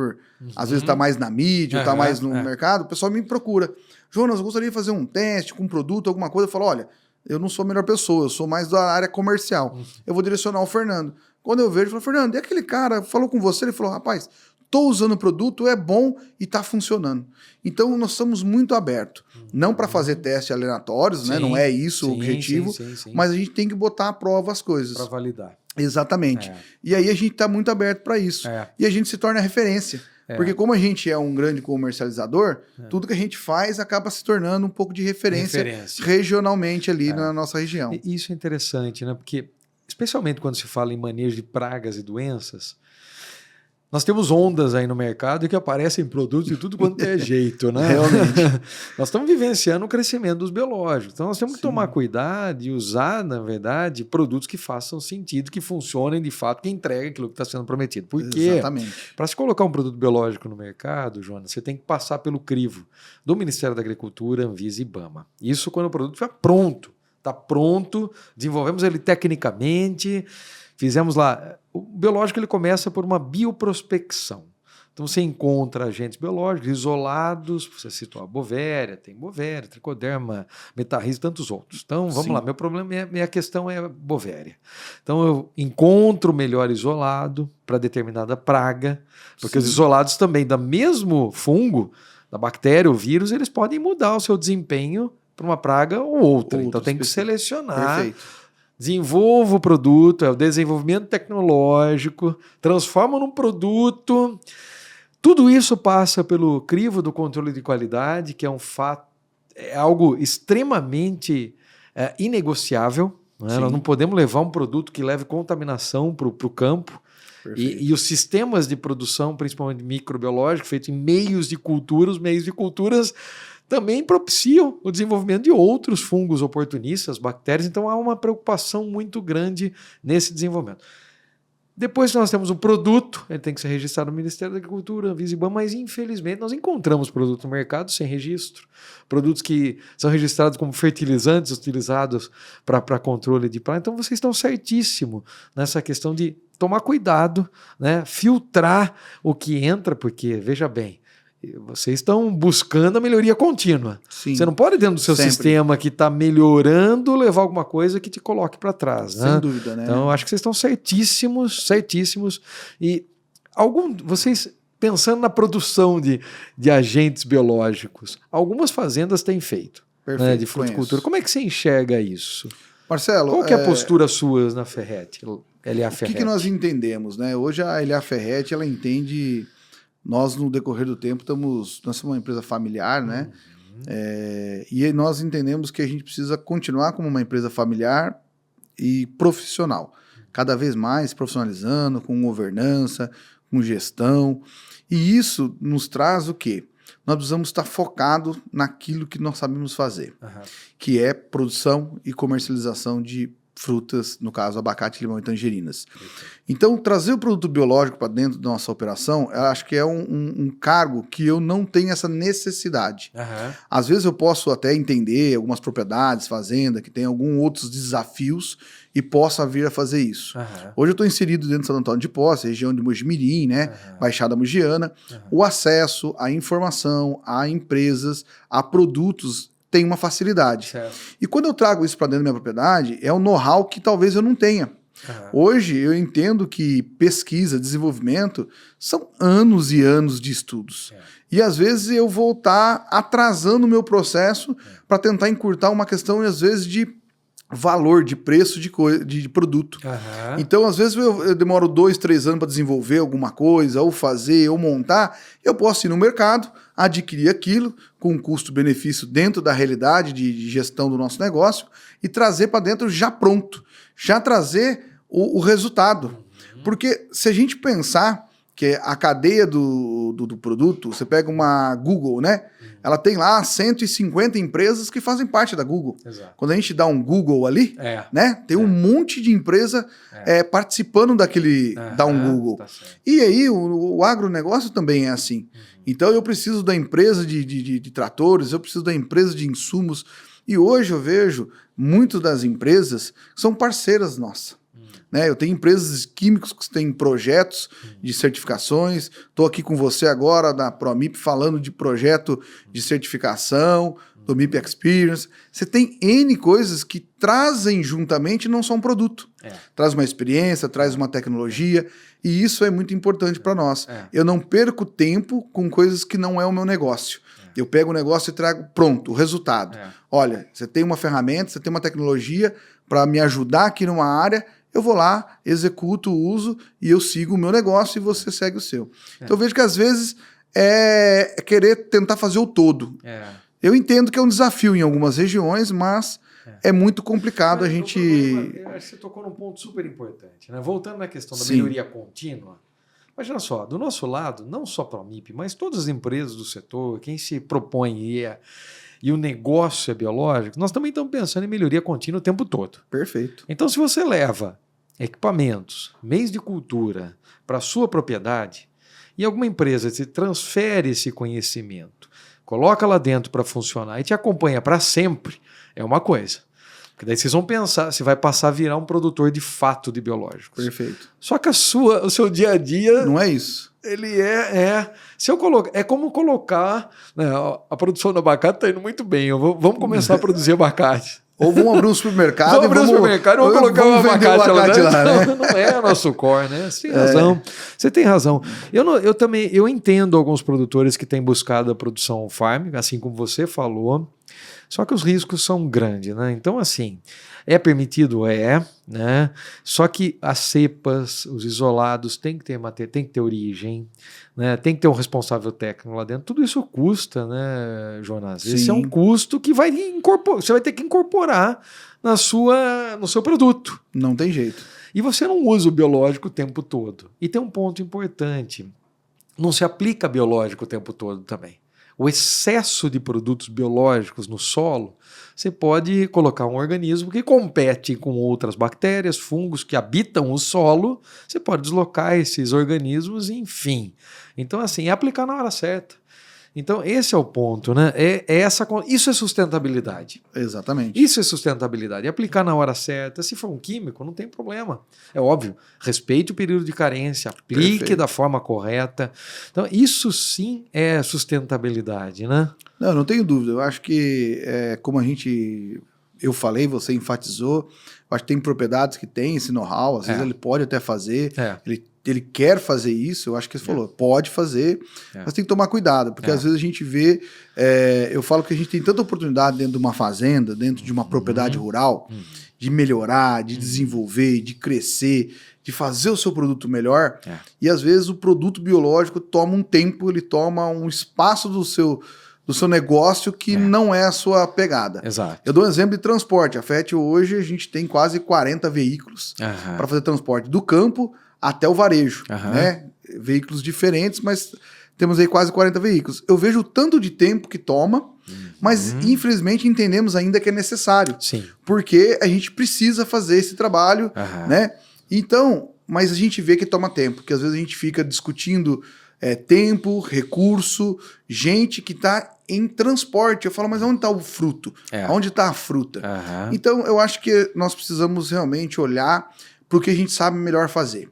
às vezes está mais na mídia, está mais no mercado, o pessoal me procura. Jonas, eu gostaria de fazer um teste com um produto, alguma coisa. Eu falo, olha, eu não sou a melhor pessoa, eu sou mais da área comercial. Eu vou direcionar o Fernando. Quando eu vejo, eu falo, Fernando, e aquele cara falou com você? Ele falou, rapaz, estou usando o produto, é bom e está funcionando. Então, nós estamos muito abertos. Não para fazer testes aleatórios, né? Não é isso o objetivo, mas a gente tem que botar à prova as coisas. Para validar. Exatamente. E aí a gente está muito aberto para isso. E a gente se torna referência. Porque como a gente é um grande comercializador, tudo que a gente faz acaba se tornando um pouco de referência. Regionalmente ali na nossa região. E isso é interessante, né? Porque, especialmente quando se fala em manejo de pragas e doenças, nós temos ondas aí no mercado que aparecem produtos de tudo quanto é jeito, né? Realmente. Nós estamos vivenciando o crescimento dos biológicos. Então, nós temos que tomar cuidado e usar, na verdade, produtos que façam sentido, que funcionem de fato, que entreguem aquilo que está sendo prometido. Porque, para se colocar um produto biológico no mercado, Jonas, você tem que passar pelo crivo do Ministério da Agricultura, Anvisa e IBAMA. Isso quando o produto estiver pronto. Está pronto, desenvolvemos ele tecnicamente. Fizemos lá, o biológico ele começa por uma bioprospecção. Então você encontra agentes biológicos isolados, você citou a Bovéria, tem Bovéria, Tricoderma, Metarrhiza e tantos outros. Então vamos lá, minha questão é Bovéria. Então eu encontro o melhor isolado para determinada praga, porque os isolados também do mesmo fungo, da bactéria ou vírus, eles podem mudar o seu desempenho para uma praga ou outra. Então tem que selecionar. Perfeito. Desenvolvo o produto, é o desenvolvimento tecnológico, transformo num produto. Tudo isso passa pelo crivo do controle de qualidade, que é um fato, é algo extremamente inegociável. Né? Nós não podemos levar um produto que leve contaminação para o campo. E os sistemas de produção, principalmente microbiológicos, feitos em meios de cultura, os meios de culturas também propiciam o desenvolvimento de outros fungos oportunistas, bactérias, então há uma preocupação muito grande nesse desenvolvimento. Depois nós temos um produto, ele tem que ser registrado no Ministério da Agricultura, Anvisa e IBAMA, mas infelizmente nós encontramos produtos no mercado sem registro, produtos que são registrados como fertilizantes utilizados para controle de praga. Então vocês estão certíssimos nessa questão de tomar cuidado, né? Filtrar o que entra, porque, veja bem, vocês estão buscando a melhoria contínua. Sim. Você não pode, dentro do seu sistema que está melhorando, levar alguma coisa que te coloque para trás. Né? Sem dúvida, né? Então, eu acho que vocês estão certíssimos. E vocês, pensando na produção de agentes biológicos, algumas fazendas têm feito, né, de fruticultura. Como é que você enxerga isso? Marcelo, qual que é a postura sua na Ferretti? LA Ferretti? O que nós entendemos? Né? Hoje a LA Ferretti, ela entende... Nós, no decorrer do tempo, nós somos uma empresa familiar, né? E nós entendemos que a gente precisa continuar como uma empresa familiar e profissional. Cada vez mais profissionalizando, com governança, com gestão. E isso nos traz o quê? Nós precisamos estar focados naquilo que nós sabemos fazer, que é produção e comercialização de frutas, no caso, abacate, limão e tangerinas. Então, trazer o produto biológico para dentro da nossa operação, eu acho que é um cargo que eu não tenho essa necessidade. Às vezes eu posso até entender algumas propriedades, fazenda, que tem alguns outros desafios e possa vir a fazer isso. Hoje eu estou inserido dentro de Santo Antônio de Posse, região de Mojimirim, né? Baixada Mogiana. O acesso à informação, a empresas, a produtos tem uma facilidade. Certo. E quando eu trago isso para dentro da minha propriedade, é um know-how que talvez eu não tenha. Hoje eu entendo que pesquisa, desenvolvimento são anos e anos de estudos. E às vezes eu vou estar atrasando o meu processo para tentar encurtar uma questão, às vezes, de valor, de preço de produto. Então, às vezes, eu demoro 2, 3 anos para desenvolver alguma coisa, ou fazer, ou montar. Eu posso ir no mercado, adquirir aquilo com um custo-benefício dentro da realidade de gestão do nosso negócio e trazer para dentro já pronto, já trazer o resultado. Porque se a gente pensar que a cadeia do produto, você pega uma Google, né? Ela tem lá 150 empresas que fazem parte da Google. Exato. Quando a gente dá um Google ali, né? Tem um monte de empresa participando daquele dar um Google. Tá, e aí o agronegócio também é assim. Então eu preciso da empresa de tratores, eu preciso da empresa de insumos. E hoje eu vejo muitas das empresas são parceiras nossas. Né? Eu tenho empresas químicas que têm projetos de certificações. Estou aqui com você agora da ProMIP falando de projeto de certificação, do MIP Experience. Você tem N coisas que trazem juntamente, não só um produto. Traz uma experiência, traz uma tecnologia, e isso é muito importante para nós. Eu não perco tempo com coisas que não é o meu negócio. Eu pego o negócio e trago pronto, o resultado. Olha, você tem uma ferramenta, você tem uma tecnologia para me ajudar aqui numa área, eu vou lá, executo, uso e eu sigo o meu negócio e você segue o seu. Então eu vejo que às vezes é querer tentar fazer o todo. Eu entendo que é um desafio em algumas regiões, mas é muito complicado a gente... Eu acho que você tocou num ponto super importante, né? Voltando na questão da melhoria contínua, imagina só, do nosso lado, não só para a MIP, mas todas as empresas do setor, quem se propõe e o negócio é biológico, nós também estamos pensando em melhoria contínua o tempo todo. Perfeito. Então, se você leva equipamentos, meios de cultura para a sua propriedade e alguma empresa te transfere esse conhecimento, coloca lá dentro para funcionar e te acompanha para sempre, é uma coisa. Porque daí vocês vão pensar, você vai passar a virar um produtor de fato de biológicos. Perfeito. Só que o seu dia a dia... Não é isso. Ele se eu colocar, é como colocar, né, a produção do abacate está indo muito bem, vamos começar a produzir abacate. Ou vamos abrir um supermercado vamos colocar o abacate lá, né? Não é nosso core, né? Você tem razão. Você tem razão. Eu também entendo alguns produtores que têm buscado a produção farm, assim como você falou, só que os riscos são grandes, né? Então, assim, é permitido? Né? Só que as cepas, os isolados, tem que ter origem, né? Tem que ter um responsável técnico lá dentro. Tudo isso custa, né, Jonas? Sim. Esse é um custo que você vai ter que incorporar no seu produto. Não tem jeito. E você não usa o biológico o tempo todo. E tem um ponto importante, não se aplica biológico o tempo todo também. O excesso de produtos biológicos no solo, você pode colocar um organismo que compete com outras bactérias, fungos que habitam o solo, você pode deslocar esses organismos, enfim. Então, assim, é aplicar na hora certa. Então, esse é o ponto, né? Isso é sustentabilidade. Exatamente. Isso é sustentabilidade. E aplicar na hora certa. Se for um químico, não tem problema. É óbvio. Respeite o período de carência, aplique da forma correta. Então, isso sim é sustentabilidade, né? Não tenho dúvida. Eu acho que, como eu falei, você enfatizou, eu acho que tem propriedades que têm esse know-how, às vezes ele pode até fazer, ele quer fazer isso, eu acho que você falou, pode fazer, mas tem que tomar cuidado, porque às vezes a gente vê, eu falo que a gente tem tanta oportunidade dentro de uma fazenda, dentro de uma propriedade rural, de melhorar, de desenvolver, de crescer, de fazer o seu produto melhor, e às vezes o produto biológico toma um tempo, ele toma um espaço do seu negócio que não é a sua pegada. Exato. Eu dou um exemplo de transporte. A FET hoje a gente tem quase 40 veículos para fazer transporte do campo até o varejo. Né? veículos diferentes, mas temos aí quase 40 veículos. Eu vejo o tanto de tempo que toma, mas infelizmente entendemos ainda que é necessário. Sim. Porque a gente precisa fazer esse trabalho, né? Então, mas a gente vê que toma tempo, porque às vezes a gente fica discutindo tempo, recurso, gente que está em transporte. Eu falo, mas onde está o fruto? Onde está a fruta? Então, eu acho que nós precisamos realmente olhar para o que a gente sabe melhor fazer.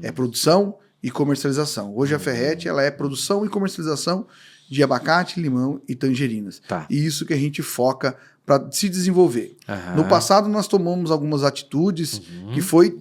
É produção e comercialização. Hoje a Ferretti, ela é produção e comercialização de abacate, limão e tangerinas. E isso que a gente foca para se desenvolver. No passado, nós tomamos algumas atitudes que foi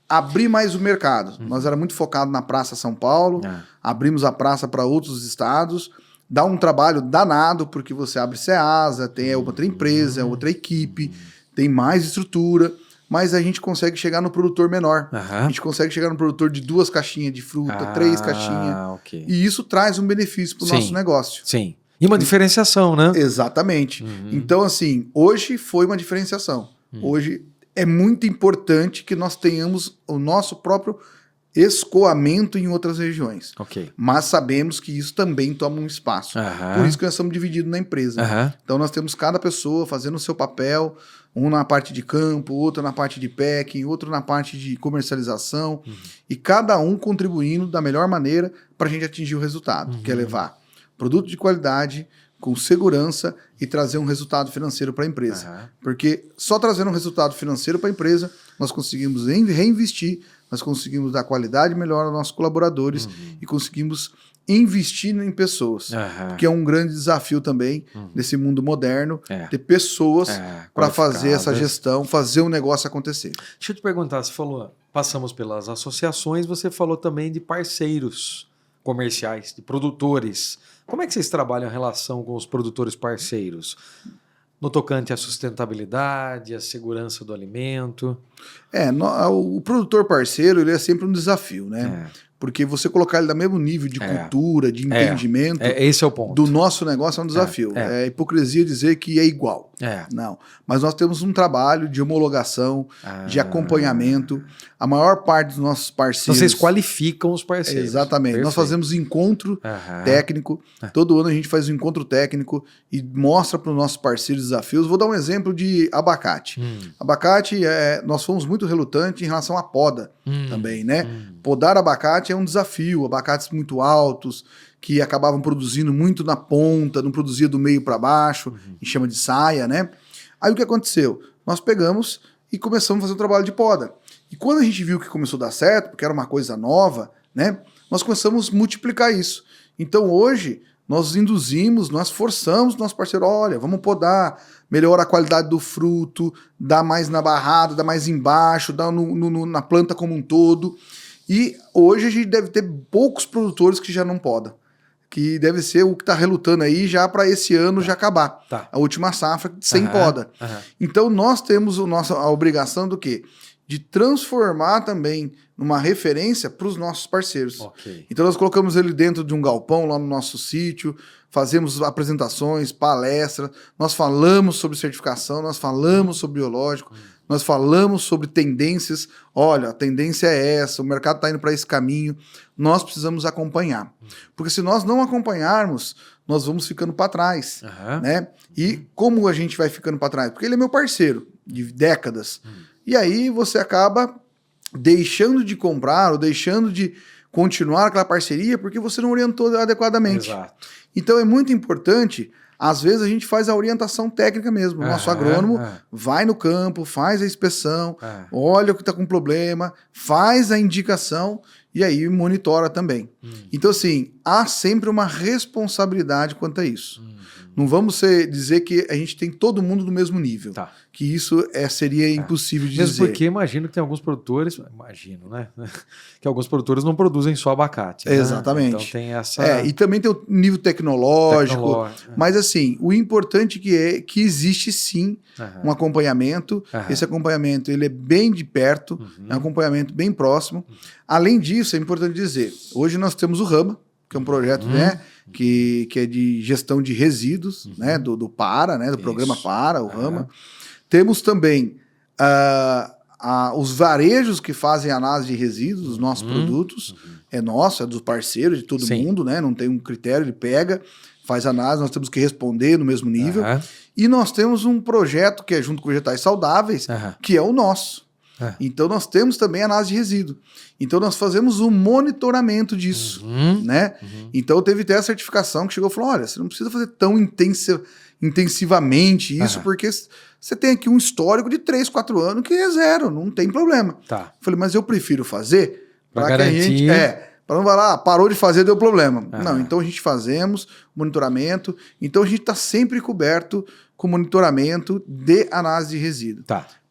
abrir mais o mercado. Nós era muito focado na Praça São Paulo, abrimos a praça para outros estados, dá um trabalho danado, porque você abre Ceasa, tem outra empresa, outra equipe, tem mais estrutura, mas a gente consegue chegar no produtor menor. A gente consegue chegar no produtor de 2 caixinhas de fruta, 3 caixinhas. E isso traz um benefício para o nosso negócio. Sim. E uma diferenciação, né? Exatamente. Então, assim, hoje foi uma diferenciação. Hoje é muito importante que nós tenhamos o nosso próprio escoamento em outras regiões. Mas sabemos que isso também toma um espaço. Por isso que nós estamos divididos na empresa. Então nós temos cada pessoa fazendo o seu papel, um na parte de campo, outro na parte de packing, outro na parte de comercialização, e cada um contribuindo da melhor maneira para a gente atingir o resultado, que é levar produto de qualidade, com segurança e trazer um resultado financeiro para a empresa. Porque só trazendo um resultado financeiro para a empresa, nós conseguimos reinvestir, nós conseguimos dar qualidade melhor aos nossos colaboradores e conseguimos investir em pessoas, que é um grande desafio também nesse mundo moderno, ter pessoas para fazer essa gestão, fazer o negócio acontecer. Deixa eu te perguntar, você falou, passamos pelas associações, você falou também de parceiros comerciais, de produtores. Como é que vocês trabalham a relação com os produtores parceiros? No tocante à sustentabilidade, à segurança do alimento? O produtor parceiro, ele é sempre um desafio, né? Porque você colocar ele no mesmo nível de cultura, de entendimento, esse é o ponto. Do nosso negócio é um desafio. É hipocrisia dizer que é igual. Não. Mas nós temos um trabalho de homologação, de acompanhamento. A maior parte dos nossos parceiros... Vocês qualificam os parceiros. Exatamente. Perfeito. Nós fazemos encontro técnico. Todo ano a gente faz um encontro técnico e mostra para os nossos parceiros desafios. Vou dar um exemplo de abacate. Abacate, nós fomos muito relutantes em relação à poda também, né? Podar abacate é um desafio. Abacates muito altos, que acabavam produzindo muito na ponta, não produzia do meio para baixo, e chama de saia, né? Aí o que aconteceu? Nós pegamos e começamos a fazer um trabalho de poda. E quando a gente viu que começou a dar certo, porque era uma coisa nova, né? Nós começamos a multiplicar isso. Então hoje, nós induzimos, nós forçamos o nosso parceiro, olha, vamos podar, melhora a qualidade do fruto, dá mais na barrada, dá mais embaixo, dá na planta como um todo. E hoje a gente deve ter poucos produtores que já não podam. Que deve ser o que está relutando aí já para esse ano já acabar. A última safra sem poda. Então nós temos a obrigação do quê? De transformar também numa referência para os nossos parceiros. Então nós colocamos ele dentro de um galpão lá no nosso sítio, fazemos apresentações, palestras, nós falamos sobre certificação, nós falamos sobre biológico, nós falamos sobre tendências. Olha, a tendência é essa, o mercado está indo para esse caminho, nós precisamos acompanhar. Porque se nós não acompanharmos, nós vamos ficando para trás. Né? E como a gente vai ficando para trás? Porque ele é meu parceiro de décadas. E aí você acaba deixando de comprar ou deixando de continuar aquela parceria porque você não orientou adequadamente. Então é muito importante, às vezes a gente faz a orientação técnica mesmo. O nosso agrônomo vai no campo, faz a inspeção, olha o que está com problema, faz a indicação e aí monitora também. Então assim, há sempre uma responsabilidade quanto a isso. Não vamos dizer que a gente tem todo mundo no mesmo nível. Que isso seria impossível de dizer. Mesmo porque imagino que tem alguns produtores, né? Que alguns produtores não produzem só abacate. Exatamente. Né? Então tem essa... e também tem o nível tecnológico. Mas assim, o importante é que existe sim um acompanhamento. Esse acompanhamento ele é bem de perto, é um acompanhamento bem próximo. Além disso, é importante dizer, hoje nós temos o Rama, que é um projeto né, que é de gestão de resíduos, né, do PARA, né, do programa PARA, o Rama. Temos também os varejos que fazem análise de resíduos dos nossos produtos, é nosso, é dos parceiros, de todo mundo, né? Não tem um critério, ele pega, faz análise, nós temos que responder no mesmo nível. E nós temos um projeto que é junto com Vegetais Saudáveis, que é o nosso. Então nós temos também análise de resíduo. Então nós fazemos um monitoramento disso, né? Então teve até a certificação que chegou e falou, olha, você não precisa fazer tão intensivamente isso, porque você tem aqui um histórico de 3, 4 anos que é 0, não tem problema. Falei, mas eu prefiro fazer para que a gente... para não falar, parou de fazer, deu problema. Não, então a gente fazemos monitoramento, então a gente está sempre coberto com monitoramento de análise de resíduo.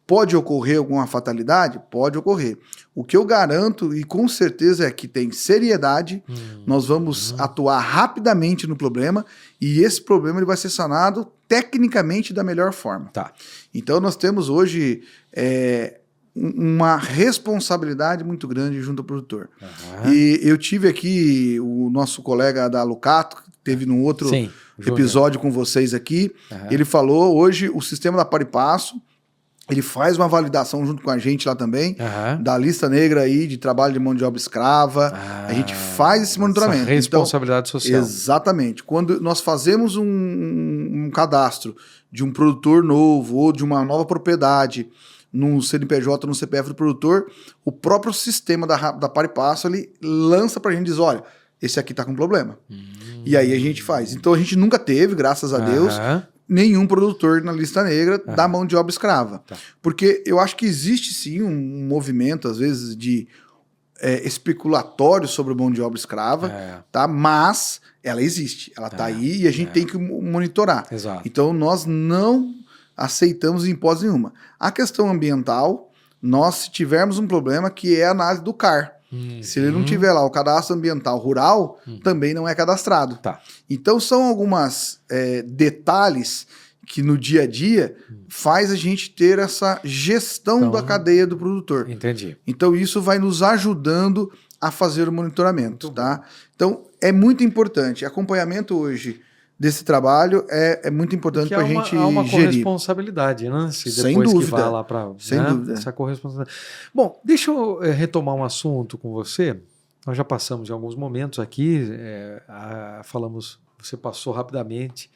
Pode ocorrer alguma fatalidade? Pode ocorrer. O que eu garanto, e com certeza é que tem seriedade, nós vamos atuar rapidamente no problema, e esse problema ele vai ser sanado tecnicamente da melhor forma. Então nós temos hoje uma responsabilidade muito grande junto ao produtor. E eu tive aqui o nosso colega da Lucato, que teve num outro episódio com vocês aqui, ele falou hoje o sistema da Paripasso, ele faz uma validação junto com a gente lá também, da lista negra aí de trabalho de mão de obra escrava. A gente faz esse monitoramento. Essa responsabilidade social. Exatamente. Quando nós fazemos um cadastro de um produtor novo ou de uma nova propriedade no CNPJ, no CPF do produtor, o próprio sistema da Paripasso, ele lança pra gente e diz, olha, esse aqui tá com problema. E aí a gente faz. Então a gente nunca teve, graças a Deus, nenhum produtor na lista negra da mão de obra escrava. Porque eu acho que existe sim um movimento, às vezes, de especulatório sobre a mão de obra escrava, tá? Mas ela existe, ela tá aí e a gente tem que monitorar. Então nós não aceitamos em hipótese nenhuma. A questão ambiental, nós se tivermos um problema que é a análise do CAR. Se ele não tiver lá o cadastro ambiental rural, também não é cadastrado. Então são algumas detalhes que no dia a dia faz a gente ter essa gestão da cadeia do produtor. Então isso vai nos ajudando a fazer o monitoramento. Então é muito importante. Acompanhamento hoje desse trabalho é muito importante para a gente gerir. Há uma corresponsabilidade, né? Sem dúvida. Que vá lá para essa corresponsabilidade. Bom, deixa eu retomar um assunto com você. Nós já passamos em alguns momentos aqui, falamos, você passou rapidamente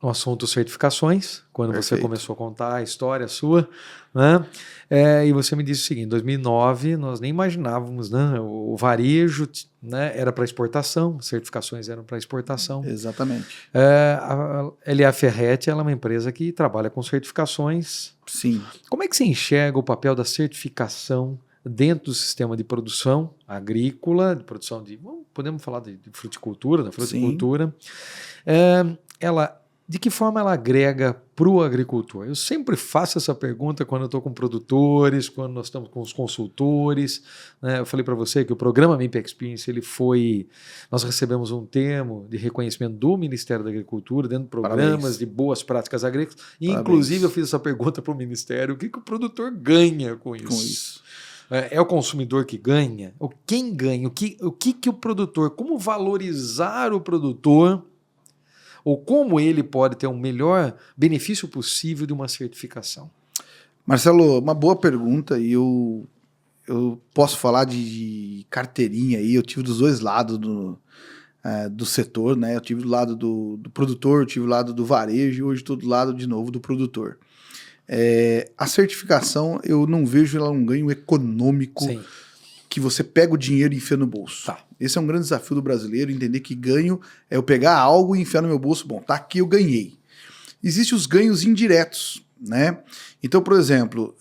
no assunto certificações, quando você começou a contar a história sua, né? E você me disse o seguinte, em 2009 nós nem imaginávamos, né? O varejo, né, era para exportação, certificações eram para exportação. Exatamente. A LA Ferretti, ela é uma empresa que trabalha com certificações. Sim. Como é que você enxerga o papel da certificação dentro do sistema de produção agrícola, de produção de, podemos falar de fruticultura, da fruticultura, de que forma ela agrega para o agricultor? Eu sempre faço essa pergunta quando eu estou com produtores, quando nós estamos com os consultores, né? Eu falei para você que o programa MIP Experience, nós recebemos um termo de reconhecimento do Ministério da Agricultura dentro de programas de boas práticas agrícolas, e inclusive eu fiz essa pergunta para o Ministério, o que o produtor ganha com isso? É o consumidor que ganha? Ou quem ganha? O que o produtor, como valorizar o produtor, ou como ele pode ter um melhor benefício possível de uma certificação? Marcelo, uma boa pergunta, e eu posso falar de carteirinha aí, eu tive dos dois lados do setor, né? Eu tive do lado do produtor, eu tive do lado do varejo, e hoje estou do lado de novo do produtor. A certificação, eu não vejo ela um ganho econômico. Sim. Que você pega o dinheiro e enfia no bolso. Esse é um grande desafio do brasileiro, entender que ganho é eu pegar algo e enfiar no meu bolso. Bom, tá aqui, eu ganhei. Existem os ganhos indiretos, né? Então, por exemplo,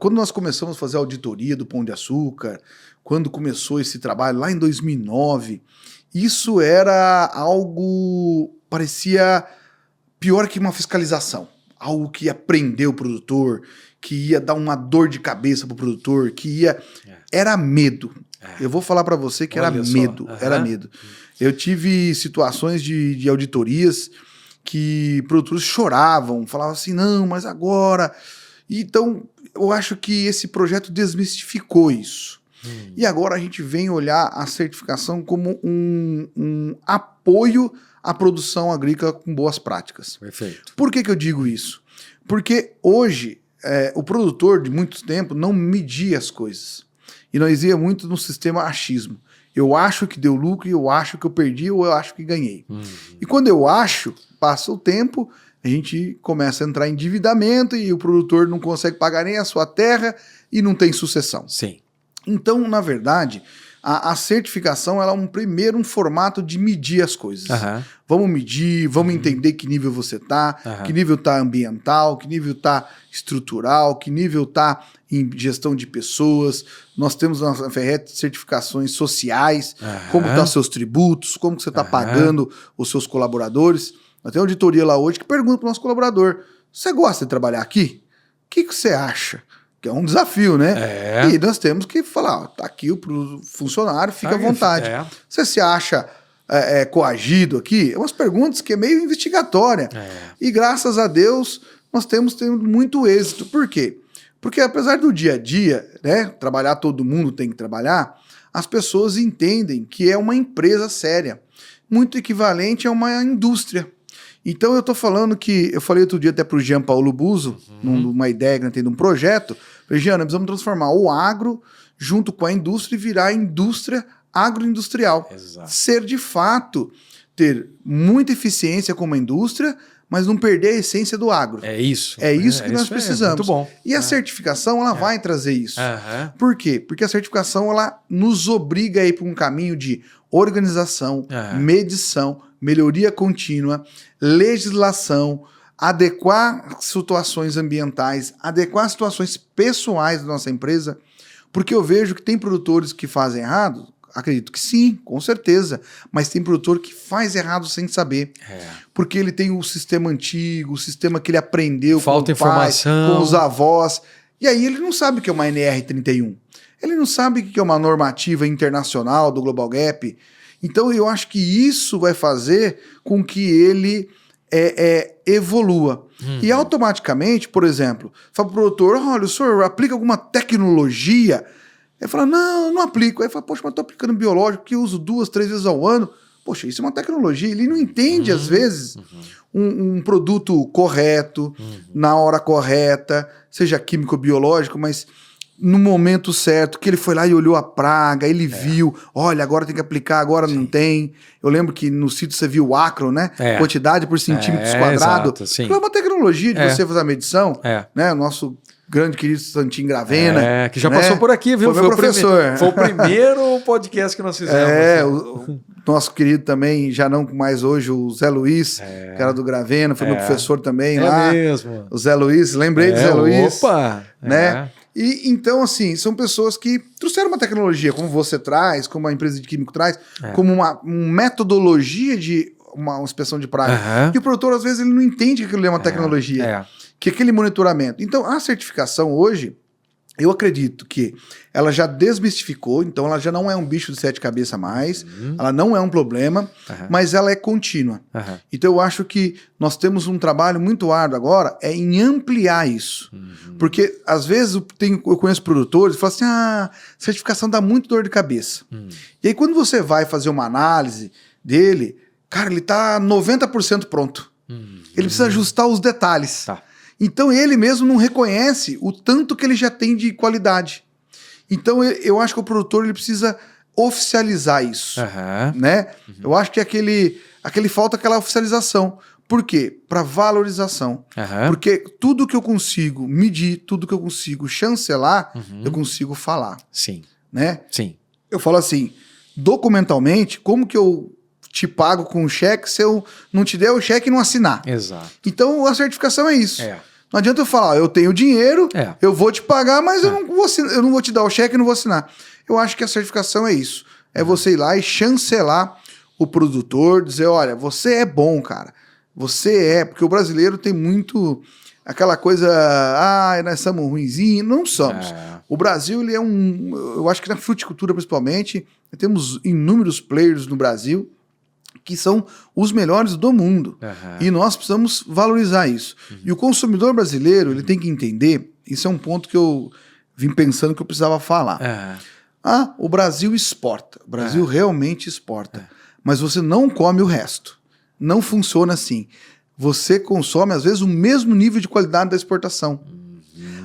quando nós começamos a fazer a auditoria do Pão de Açúcar, quando começou esse trabalho lá em 2009, isso era algo, parecia pior que uma fiscalização. Algo que ia prender o produtor, que ia dar uma dor de cabeça pro produtor, que ia... Era medo. Eu vou falar para você que era medo. Era medo. Eu tive situações de auditorias que produtores choravam, falavam assim, não, mas agora... Então, eu acho que esse projeto desmistificou isso. E agora a gente vem olhar a certificação como um apoio à produção agrícola com boas práticas. Perfeito. Por que eu digo isso? Porque hoje, o produtor de muito tempo não media as coisas. E nós ia muito no sistema achismo. Eu acho que deu lucro, eu acho que eu perdi, ou eu acho que ganhei. E quando eu acho, passa o tempo, a gente começa a entrar em endividamento e o produtor não consegue pagar nem a sua terra e não tem sucessão. Sim. Então, na verdade, a certificação ela é um formato de medir as coisas. Vamos medir, vamos entender que nível você está, que nível está ambiental, que nível está estrutural, que nível está em gestão de pessoas. Nós temos na Ferret certificações sociais, como estão seus tributos, como que você está pagando os seus colaboradores. Nós temos uma auditoria lá hoje que pergunta para o nosso colaborador, você gosta de trabalhar aqui? O que você acha? Que é um desafio, né? E nós temos que falar, ó, tá aqui o funcionário, fica à vontade. Você se acha coagido aqui? É umas perguntas que é meio investigatória. E graças a Deus, nós temos tendo muito êxito. Por quê? Porque apesar do dia a dia, né, trabalhar todo mundo tem que trabalhar, as pessoas entendem que é uma empresa séria, muito equivalente a uma indústria. Então eu tô falando que, eu falei outro dia até pro Jean Paulo Buzo, numa ideia que nós temos, um projeto, falei, Jean, nós precisamos transformar o agro junto com a indústria e virar a indústria agroindustrial. Exato. Ser de fato, ter muita eficiência como indústria, mas não perder a essência do agro. É isso. É isso que nós precisamos. Muito bom. E a certificação, ela vai trazer isso. Por quê? Porque a certificação, ela nos obriga a ir para um caminho de organização, medição, melhoria contínua, legislação, adequar situações ambientais, adequar situações pessoais da nossa empresa, porque eu vejo que tem produtores que fazem errado, acredito que sim, com certeza, mas tem produtor que faz errado sem saber, porque ele tem o sistema antigo, o sistema que ele aprendeu falta com o pai, informação, com os avós, e aí ele não sabe o que é uma NR31, ele não sabe o que é uma normativa internacional do Global Gap. Então eu acho que isso vai fazer com que ele evolua. E automaticamente, por exemplo, fala para o produtor, olha, o senhor aplica alguma tecnologia? Ele fala, não aplico. Aí fala, poxa, mas estou aplicando biológico que eu uso 2, 3 vezes ao ano. Poxa, isso é uma tecnologia. Ele não entende, às vezes, um produto correto, na hora correta, seja químico ou biológico, mas no momento certo, que ele foi lá e olhou a praga, ele viu, olha, agora tem que aplicar, agora não tem. Eu lembro que no sítio você viu o acro, né? Quantidade por centímetros quadrado. É uma tecnologia de você fazer a medição, né? O nosso grande querido Santinho Gravena. Que já passou por aqui, viu? Foi meu professor. Foi o primeiro podcast que nós fizemos. O nosso querido também, já não mais hoje, o Zé Luiz, que era do Gravena, foi meu professor também lá. Mesmo. O Zé Luiz, lembrei do Zé Luiz. Opa! Né? E então, assim, são pessoas que trouxeram uma tecnologia, como você traz, como a empresa de químico traz, como uma metodologia de uma inspeção de praga. E o produtor, às vezes, ele não entende que aquilo é uma tecnologia, que aquele monitoramento. Então, a certificação hoje, eu acredito que ela já desmistificou, então ela já não é um bicho de 7 cabeças mais, ela não é um problema, mas ela é contínua. Então eu acho que nós temos um trabalho muito árduo agora, em ampliar isso. Porque às vezes eu conheço produtores que falam assim, certificação dá muito dor de cabeça. E aí quando você vai fazer uma análise dele, cara, ele está 90% pronto. Ele precisa ajustar os detalhes. Então ele mesmo não reconhece o tanto que ele já tem de qualidade. Então eu acho que o produtor ele precisa oficializar isso, né? Eu acho que falta aquela oficialização. Por quê? Para valorização. Porque tudo que eu consigo medir, tudo que eu consigo chancelar, eu consigo falar. Sim. Né? Sim. Eu falo assim, documentalmente, como que eu te pago com um cheque se eu não te der o cheque e não assinar? Exato. Então a certificação é isso. Não adianta eu falar, eu tenho dinheiro, eu vou te pagar, mas eu não vou te dar o cheque e não vou assinar. Eu acho que a certificação é isso. É você ir lá e chancelar o produtor, dizer, olha, você é bom, cara. Porque o brasileiro tem muito aquela coisa, nós somos ruinzinhos. Não somos. O Brasil, ele é eu acho que na fruticultura principalmente, temos inúmeros players no Brasil, que são os melhores do mundo. E nós precisamos valorizar isso. E o consumidor brasileiro, ele tem que entender, isso é um ponto que eu vim pensando que eu precisava falar. O Brasil exporta. O Brasil realmente exporta. Mas você não come o resto. Não funciona assim. você consome, às vezes, o mesmo nível de qualidade da exportação.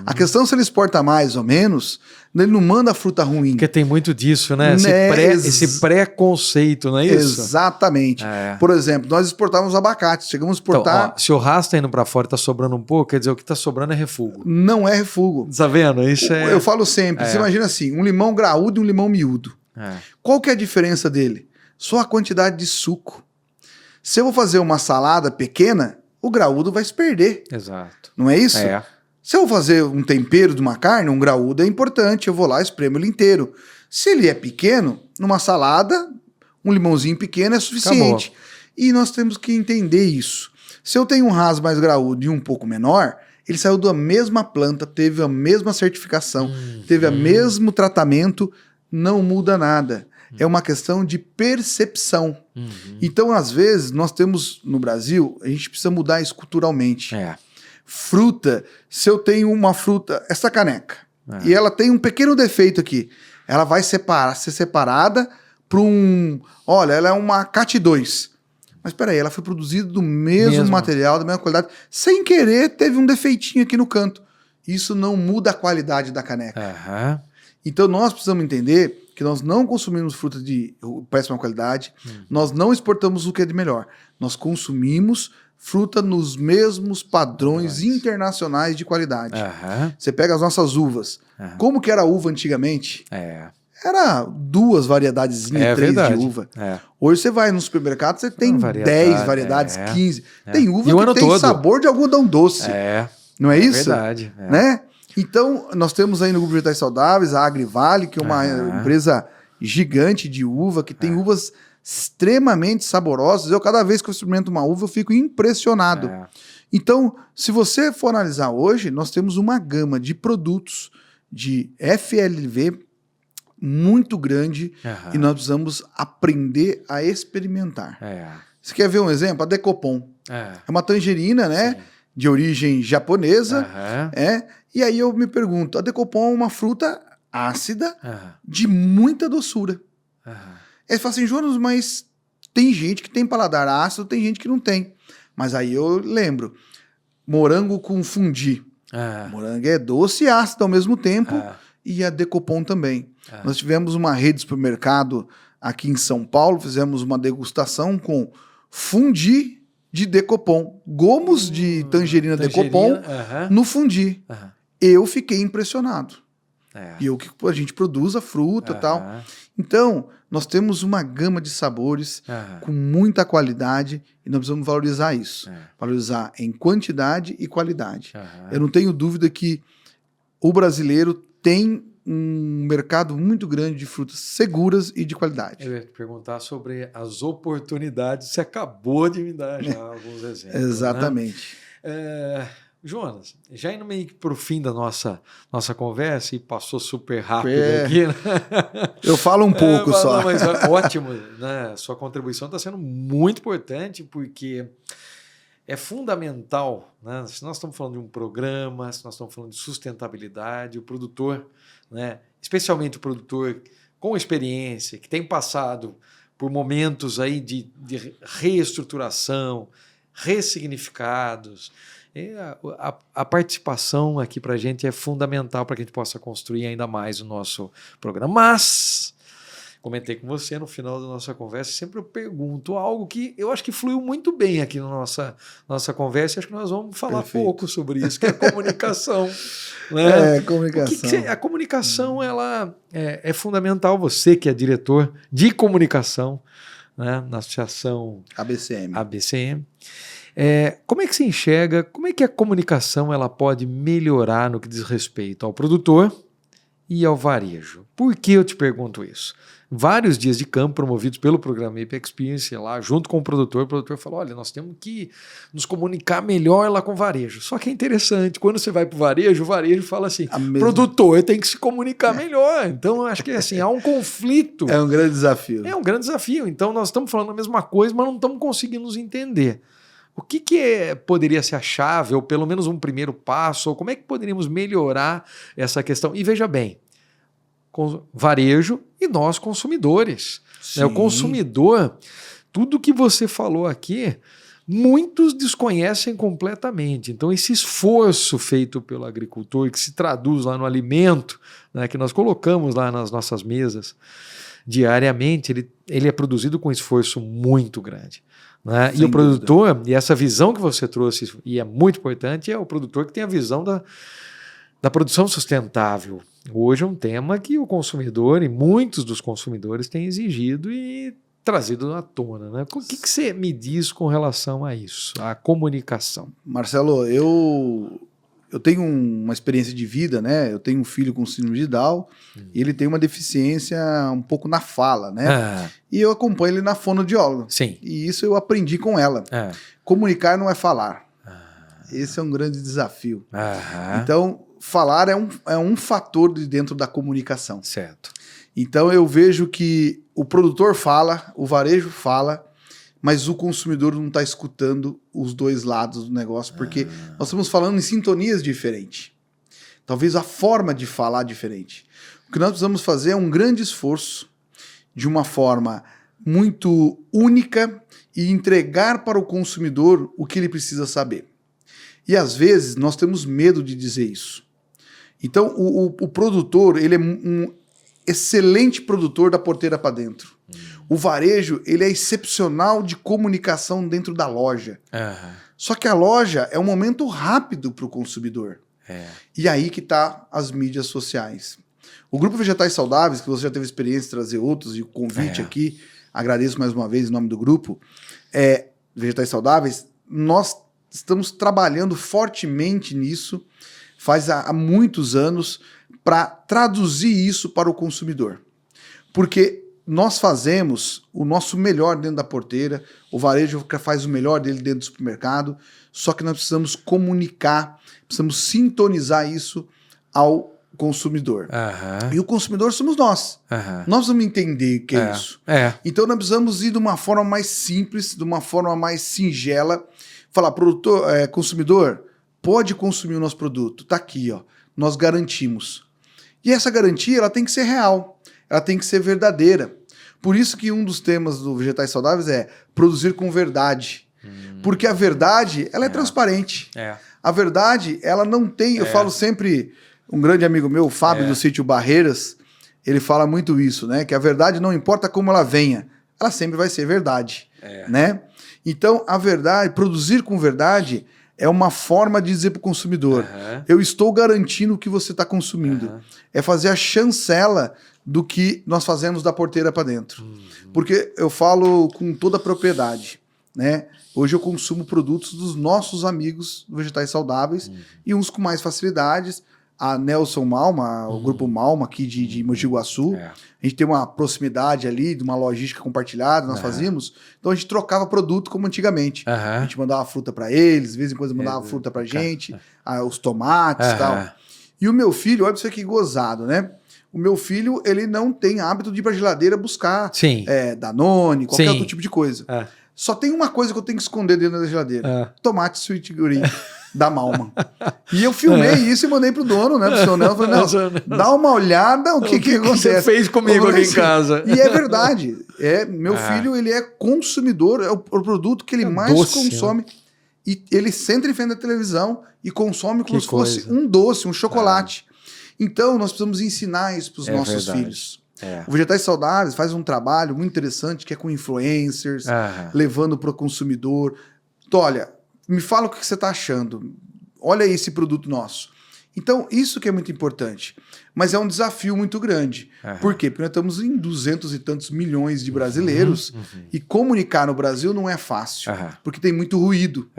A questão se ele exporta mais ou menos, ele não manda a fruta ruim. Porque tem muito disso, né? Esse preconceito, não é isso? Exatamente. Por exemplo, nós exportávamos abacate, chegamos a exportar... Então, se o rastro está indo para fora e está sobrando um pouco, quer dizer, o que está sobrando é refúgio. Não é refúgio. Tá vendo? Isso Eu falo sempre, você imagina assim, um limão graúdo e um limão miúdo. Qual que é a diferença dele? Só a quantidade de suco. Se eu vou fazer uma salada pequena, o graúdo vai se perder. Exato. Não é isso? Se eu vou fazer um tempero de uma carne, um graúdo é importante, eu vou lá e espremo ele inteiro. Se ele é pequeno, numa salada, um limãozinho pequeno é suficiente. Acabou. E nós temos que entender isso. Se eu tenho um rasgo mais graúdo e um pouco menor, ele saiu da mesma planta, teve a mesma certificação, teve o mesmo tratamento, não muda nada. É uma questão de percepção. Então, às vezes, nós temos no Brasil, a gente precisa mudar isso culturalmente. Fruta, se eu tenho uma fruta, essa caneca, e ela tem um pequeno defeito aqui, ela vai ser separada para olha, ela é uma CAT 2. Mas peraí, ela foi produzida do mesmo material, da mesma qualidade, sem querer teve um defeitinho aqui no canto. Isso não muda a qualidade da caneca. Então nós precisamos entender que nós não consumimos fruta de péssima qualidade, nós não exportamos o que é de melhor. Nós consumimos fruta nos mesmos padrões internacionais de qualidade. Você pega as nossas uvas. Como que era a uva antigamente? Era 2 variedadezinhas, 3 de uva. Hoje você vai no supermercado, você tem 10 variedades, 15. Tem uva que tem sabor de algodão doce. Não é isso? Verdade. Né? Então, nós temos aí no Grupo Vegetais Saudáveis a Agrivale, que é uma empresa gigante de uva, que tem uvas extremamente saborosas. Cada vez que eu experimento uma uva, eu fico impressionado. Então, se você for analisar hoje, nós temos uma gama de produtos de FLV muito grande e nós precisamos aprender a experimentar. Você quer ver um exemplo? A Decopon. É uma tangerina, né? Sim. De origem japonesa. E aí eu me pergunto, a Decopon é uma fruta ácida de muita doçura. Aí você fala assim, Jonas, mas tem gente que tem paladar ácido, tem gente que não tem. Mas aí eu lembro, morango com fundi. Morango é doce e ácido ao mesmo tempo. E a Decopon também. Nós tivemos uma rede de supermercado aqui em São Paulo, fizemos uma degustação com fundi de Decopon, gomos de tangerina Decopon no fundi. Eu fiquei impressionado. E o que a gente produz a fruta e tal. Então, nós temos uma gama de sabores com muita qualidade e nós precisamos valorizar isso. Valorizar em quantidade e qualidade. Eu não tenho dúvida que o brasileiro tem um mercado muito grande de frutas seguras e de qualidade. Eu ia te perguntar sobre as oportunidades. Você acabou de me dar já alguns exemplos. Exatamente. Né? Jonas, já indo meio que para o fim da nossa conversa, e passou super rápido aqui, né? Eu falo um pouco só. Não, mas ótimo, né? Sua contribuição está sendo muito importante, porque é fundamental, né? Se nós estamos falando de um programa, se nós estamos falando de sustentabilidade, o produtor, né? Especialmente o produtor com experiência, que tem passado por momentos aí de reestruturação, ressignificados. A participação aqui para a gente é fundamental para que a gente possa construir ainda mais o nosso programa. Mas, comentei com você no final da nossa conversa, sempre eu pergunto algo que eu acho que fluiu muito bem aqui na nossa conversa, e acho que nós vamos falar pouco sobre isso, que é a comunicação. Né? Comunicação. A comunicação ela é fundamental. Você que é diretor de comunicação, né, na associação ABCM. Como é que você enxerga, como é que a comunicação ela pode melhorar no que diz respeito ao produtor e ao varejo? Por que eu te pergunto isso? Vários dias de campo promovidos pelo programa MIP Experience, lá junto com o produtor falou, olha, nós temos que nos comunicar melhor lá com o varejo. Só que é interessante, quando você vai para o varejo fala assim, produtor tem que se comunicar melhor. Então, acho que assim, há um conflito. É um grande desafio. É um grande desafio. Então, nós estamos falando a mesma coisa, mas não estamos conseguindo nos entender. O que poderia ser a chave, ou pelo menos um primeiro passo, ou como é que poderíamos melhorar essa questão? E veja bem, varejo e nós consumidores. Né? O consumidor, tudo que você falou aqui, muitos desconhecem completamente. Então, esse esforço feito pelo agricultor, que se traduz lá no alimento, né, que nós colocamos lá nas nossas mesas diariamente, ele é produzido com esforço muito grande. Né? E o produtor, e essa visão que você trouxe, e é muito importante, é o produtor que tem a visão da produção sustentável. Hoje é um tema que o consumidor, e muitos dos consumidores, têm exigido e trazido à tona. Né? O que você me diz com relação a isso, à comunicação? Marcelo, eu tenho uma experiência de vida, né? Eu tenho um filho com síndrome de Down e ele tem uma deficiência um pouco na fala, né? E eu acompanho ele na fonoaudióloga. Sim. E isso eu aprendi com ela. Comunicar não é falar. Esse é um grande desafio. Então, falar é um fator de dentro da comunicação. Certo. Então, eu vejo que o produtor fala, o varejo fala, mas o consumidor não está escutando os dois lados do negócio, porque nós estamos falando em sintonias diferentes. Talvez a forma de falar diferente. O que nós precisamos fazer é um grande esforço, de uma forma muito única, e entregar para o consumidor o que ele precisa saber. E às vezes nós temos medo de dizer isso. Então o produtor, ele é um excelente produtor da porteira para dentro. O varejo, ele é excepcional de comunicação dentro da loja. Só que a loja é um momento rápido para o consumidor. E aí que tá as mídias sociais. O Grupo Vegetais Saudáveis, que você já teve experiência de trazer outros, e o convite aqui, agradeço mais uma vez em nome do grupo, Vegetais Saudáveis, nós estamos trabalhando fortemente nisso, faz há muitos anos, para traduzir isso para o consumidor. Porque nós fazemos o nosso melhor dentro da porteira, o varejo faz o melhor dele dentro do supermercado, só que nós precisamos comunicar, precisamos sintonizar isso ao consumidor. E o consumidor somos nós. Nós vamos entender o que é isso. Então nós precisamos ir de uma forma mais simples, de uma forma mais singela, falar, consumidor, pode consumir o nosso produto, tá aqui, ó, nós garantimos. E essa garantia, ela tem que ser real, ela tem que ser verdadeira. Por isso que um dos temas do Vegetais Saudáveis é produzir com verdade. Porque a verdade, ela é transparente. A verdade, ela não tem... Eu falo sempre, um grande amigo meu, o Fábio do Sítio Barreiras, ele fala muito isso, né? Que a verdade não importa como ela venha, ela sempre vai ser verdade, né? Então, a verdade, produzir com verdade é uma forma de dizer para o consumidor, eu estou garantindo o que você está consumindo. É fazer a chancela do que nós fazemos da porteira para dentro. Porque eu falo com toda a propriedade, né? Hoje eu consumo produtos dos nossos amigos Vegetais Saudáveis e uns com mais facilidades. A Nelson Malma, o Grupo Malma aqui de Mogi Guaçu, a gente tem uma proximidade ali, de uma logística compartilhada, nós fazíamos, então a gente trocava produto como antigamente. A gente mandava fruta para eles, de vez em quando mandava fruta pra gente, os tomates e tal. E o meu filho, olha pra você que gozado, né? O meu filho, ele não tem hábito de ir pra geladeira buscar Danone, qualquer outro tipo de coisa. Só tem uma coisa que eu tenho que esconder dentro da geladeira. Tomate sweet green da Malma. E eu filmei isso e mandei pro dono, né? Pro seu Nelson. Falei, não, dá uma olhada o que acontece. Você fez comigo aqui em casa. E é verdade. Meu filho, ele é consumidor, é o produto que ele mais consome. Né? E ele senta em frente da televisão e consome como se fosse um doce, um chocolate. Então, nós precisamos ensinar isso pros nossos filhos. O Vegetais Saudáveis faz um trabalho muito interessante que é com influencers, levando para o consumidor. Então, olha, me fala o que você está achando. Olha aí esse produto nosso. Então, isso que é muito importante. Mas é um desafio muito grande. Por quê? Porque nós estamos em 200 e tantos milhões de brasileiros e comunicar no Brasil não é fácil, porque tem muito ruído.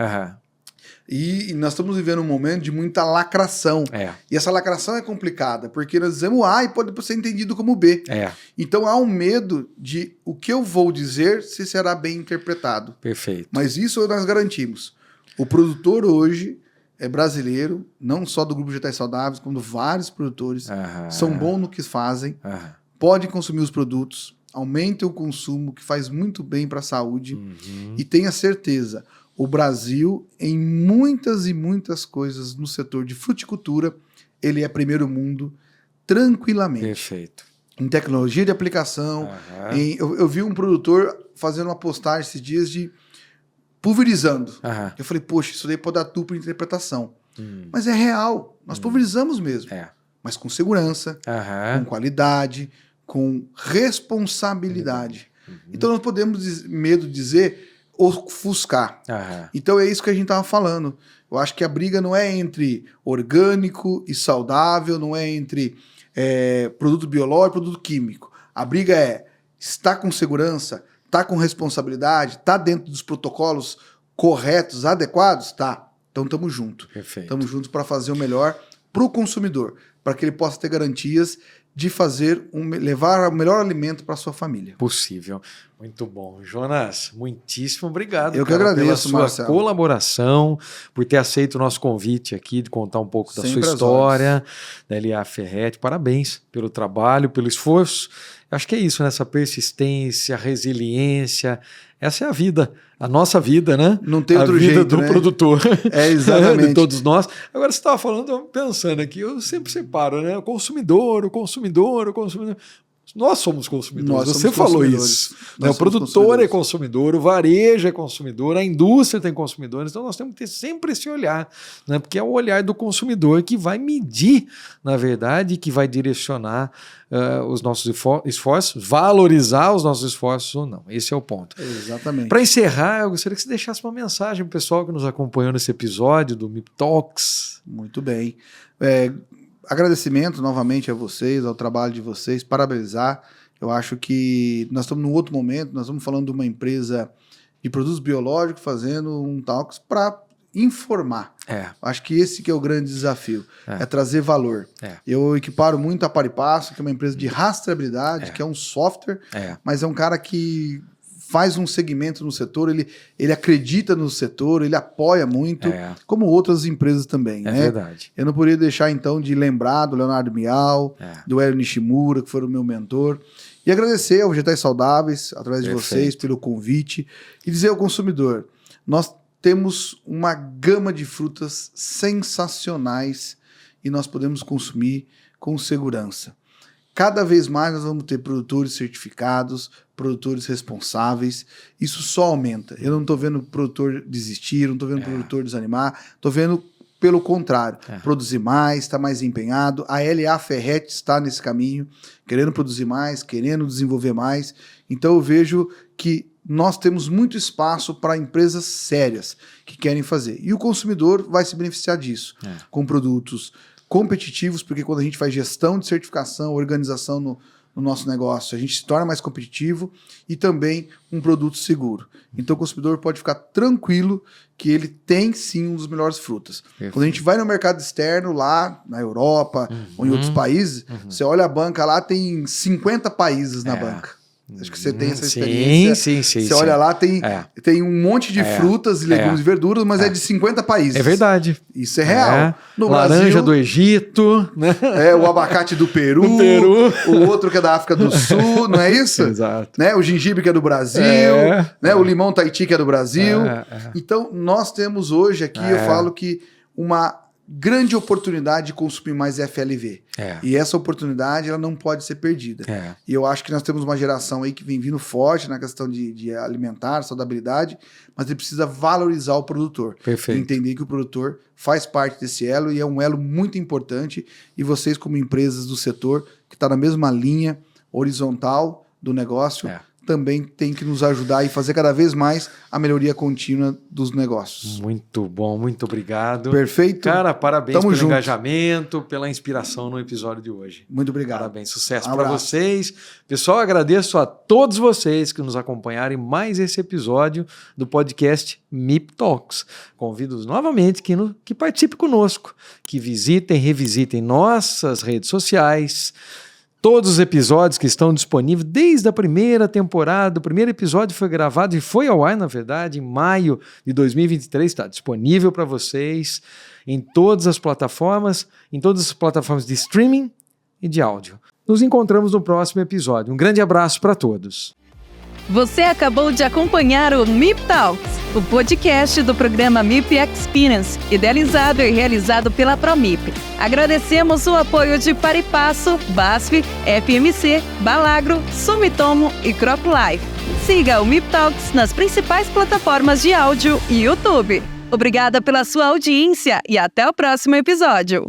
E nós estamos vivendo um momento de muita lacração. E essa lacração é complicada, porque nós dizemos A e pode ser entendido como B. Então há um medo de o que eu vou dizer se será bem interpretado. Perfeito. Mas isso nós garantimos. O produtor hoje é brasileiro, não só do Grupo Vegetais Saudáveis, como vários produtores, são bons no que fazem, podem consumir os produtos, aumentem o consumo, que faz muito bem para a saúde, e tenha certeza, o Brasil, em muitas e muitas coisas no setor de fruticultura, ele é primeiro mundo tranquilamente. Perfeito. Em tecnologia de aplicação, eu vi um produtor fazendo uma postagem esses dias de pulverizando. Aham. Eu falei, poxa, isso daí pode dar dupla interpretação. Mas é real, nós pulverizamos mesmo. Mas com segurança, com qualidade, com responsabilidade. Então nós podemos medo de dizer ofuscar. Então é isso que a gente estava falando. Eu acho que a briga não é entre orgânico e saudável, não é entre produto biológico e produto químico. A briga é, está com segurança, está com responsabilidade, está dentro dos protocolos corretos, adequados? Tá. Então estamos juntos. Estamos juntos para fazer o melhor para o consumidor, para que ele possa ter garantias de levar o melhor alimento para sua família. Possível. Muito bom. Jonas, muitíssimo obrigado. Eu que agradeço, pela sua Marcelo. Colaboração, por ter aceito o nosso convite aqui, de contar um pouco da sua história, da LA Ferretti. Parabéns pelo trabalho, pelo esforço. Acho que é isso, né? Essa persistência, resiliência. Essa é a vida, a nossa vida, né? Não tem outro jeito, a vida do produtor. Exatamente. De todos nós. Agora, você estava falando, eu pensando aqui, eu sempre separo, né? O consumidor. Nós somos consumidores, você falou isso. Né? O produtor é consumidor, o varejo é consumidor, a indústria tem consumidores, então nós temos que ter sempre esse olhar, né? Porque é o olhar do consumidor que vai medir, na verdade, que vai direcionar os nossos esforços, valorizar os nossos esforços ou não. Esse é o ponto. Exatamente. Para encerrar, eu gostaria que você deixasse uma mensagem para o pessoal que nos acompanhou nesse episódio do MIP Talks. Muito bem. Agradecimento novamente a vocês, ao trabalho de vocês, parabenizar. Eu acho que nós estamos num outro momento, nós estamos falando de uma empresa de produtos biológicos fazendo um talks para informar. Acho que esse que é o grande desafio, é trazer valor. Eu equiparo muito a Paripasso, que é uma empresa de rastreabilidade, que é um software, mas é um cara que faz um segmento no setor, ele acredita no setor, ele apoia muito, como outras empresas também. É verdade. Eu não poderia deixar, então, de lembrar do Leonardo Miau, do Hélio Nishimura, que foram o meu mentor, e agradecer ao Vegetais Saudáveis, através de vocês, pelo convite, e dizer ao consumidor, nós temos uma gama de frutas sensacionais e nós podemos consumir com segurança. Cada vez mais nós vamos ter produtores certificados, produtores responsáveis. Isso só aumenta. Eu não estou vendo o produtor desistir, não estou vendo o produtor desanimar, estou vendo pelo contrário, produzir mais, está mais empenhado. A LA Ferretti está nesse caminho, querendo produzir mais, querendo desenvolver mais. Então eu vejo que nós temos muito espaço para empresas sérias que querem fazer. E o consumidor vai se beneficiar disso, com produtos competitivos, porque quando a gente faz gestão de certificação, organização no nosso negócio, a gente se torna mais competitivo e também um produto seguro. Então o consumidor pode ficar tranquilo que ele tem sim um dos melhores frutas. Perfeito. Quando a gente vai no mercado externo, lá na Europa ou em outros países, você olha a banca lá, tem 50 países na banca. Acho que você tem essa experiência. Sim. Você olha lá, tem um monte de frutas e legumes e verduras, mas é de 50 países. É verdade. Isso é real. No laranja Brasil, do Egito, né? O abacate do Peru, o outro que é da África do Sul, não é isso? Exato. Né? O gengibre que é do Brasil, né? O limão Tahiti que é do Brasil. Então, nós temos hoje aqui, eu falo que uma grande oportunidade de consumir mais FLV. E essa oportunidade ela não pode ser perdida. E eu acho que nós temos uma geração aí que vem vindo forte na questão de alimentar, saudabilidade, mas ele precisa valorizar o produtor. Perfeito. Entender que o produtor faz parte desse elo e é um elo muito importante. E vocês, como empresas do setor, que está na mesma linha horizontal do negócio, também tem que nos ajudar e fazer cada vez mais a melhoria contínua dos negócios. Muito bom, muito obrigado. Perfeito. Cara, parabéns Tamo pelo junto. engajamento, pela inspiração no episódio de hoje. Muito obrigado. Parabéns, sucesso Um para abraço. vocês. Pessoal, agradeço a todos vocês que nos acompanharam em mais esse episódio do podcast MIP Talks. Convido-os novamente que participe conosco, que visitem, revisitem nossas redes sociais. Todos os episódios que estão disponíveis desde a primeira temporada. O primeiro episódio foi gravado e foi ao ar, na verdade, em maio de 2023. Está disponível para vocês em todas as plataformas de streaming e de áudio. Nos encontramos no próximo episódio. Um grande abraço para todos. Você acabou de acompanhar o MIP Talks, o podcast do programa MIP Experience, idealizado e realizado pela Promip. Agradecemos o apoio de Paripasso, BASF, FMC, Balagro, Sumitomo e CropLife. Siga o MIP Talks nas principais plataformas de áudio e YouTube. Obrigada pela sua audiência e até o próximo episódio.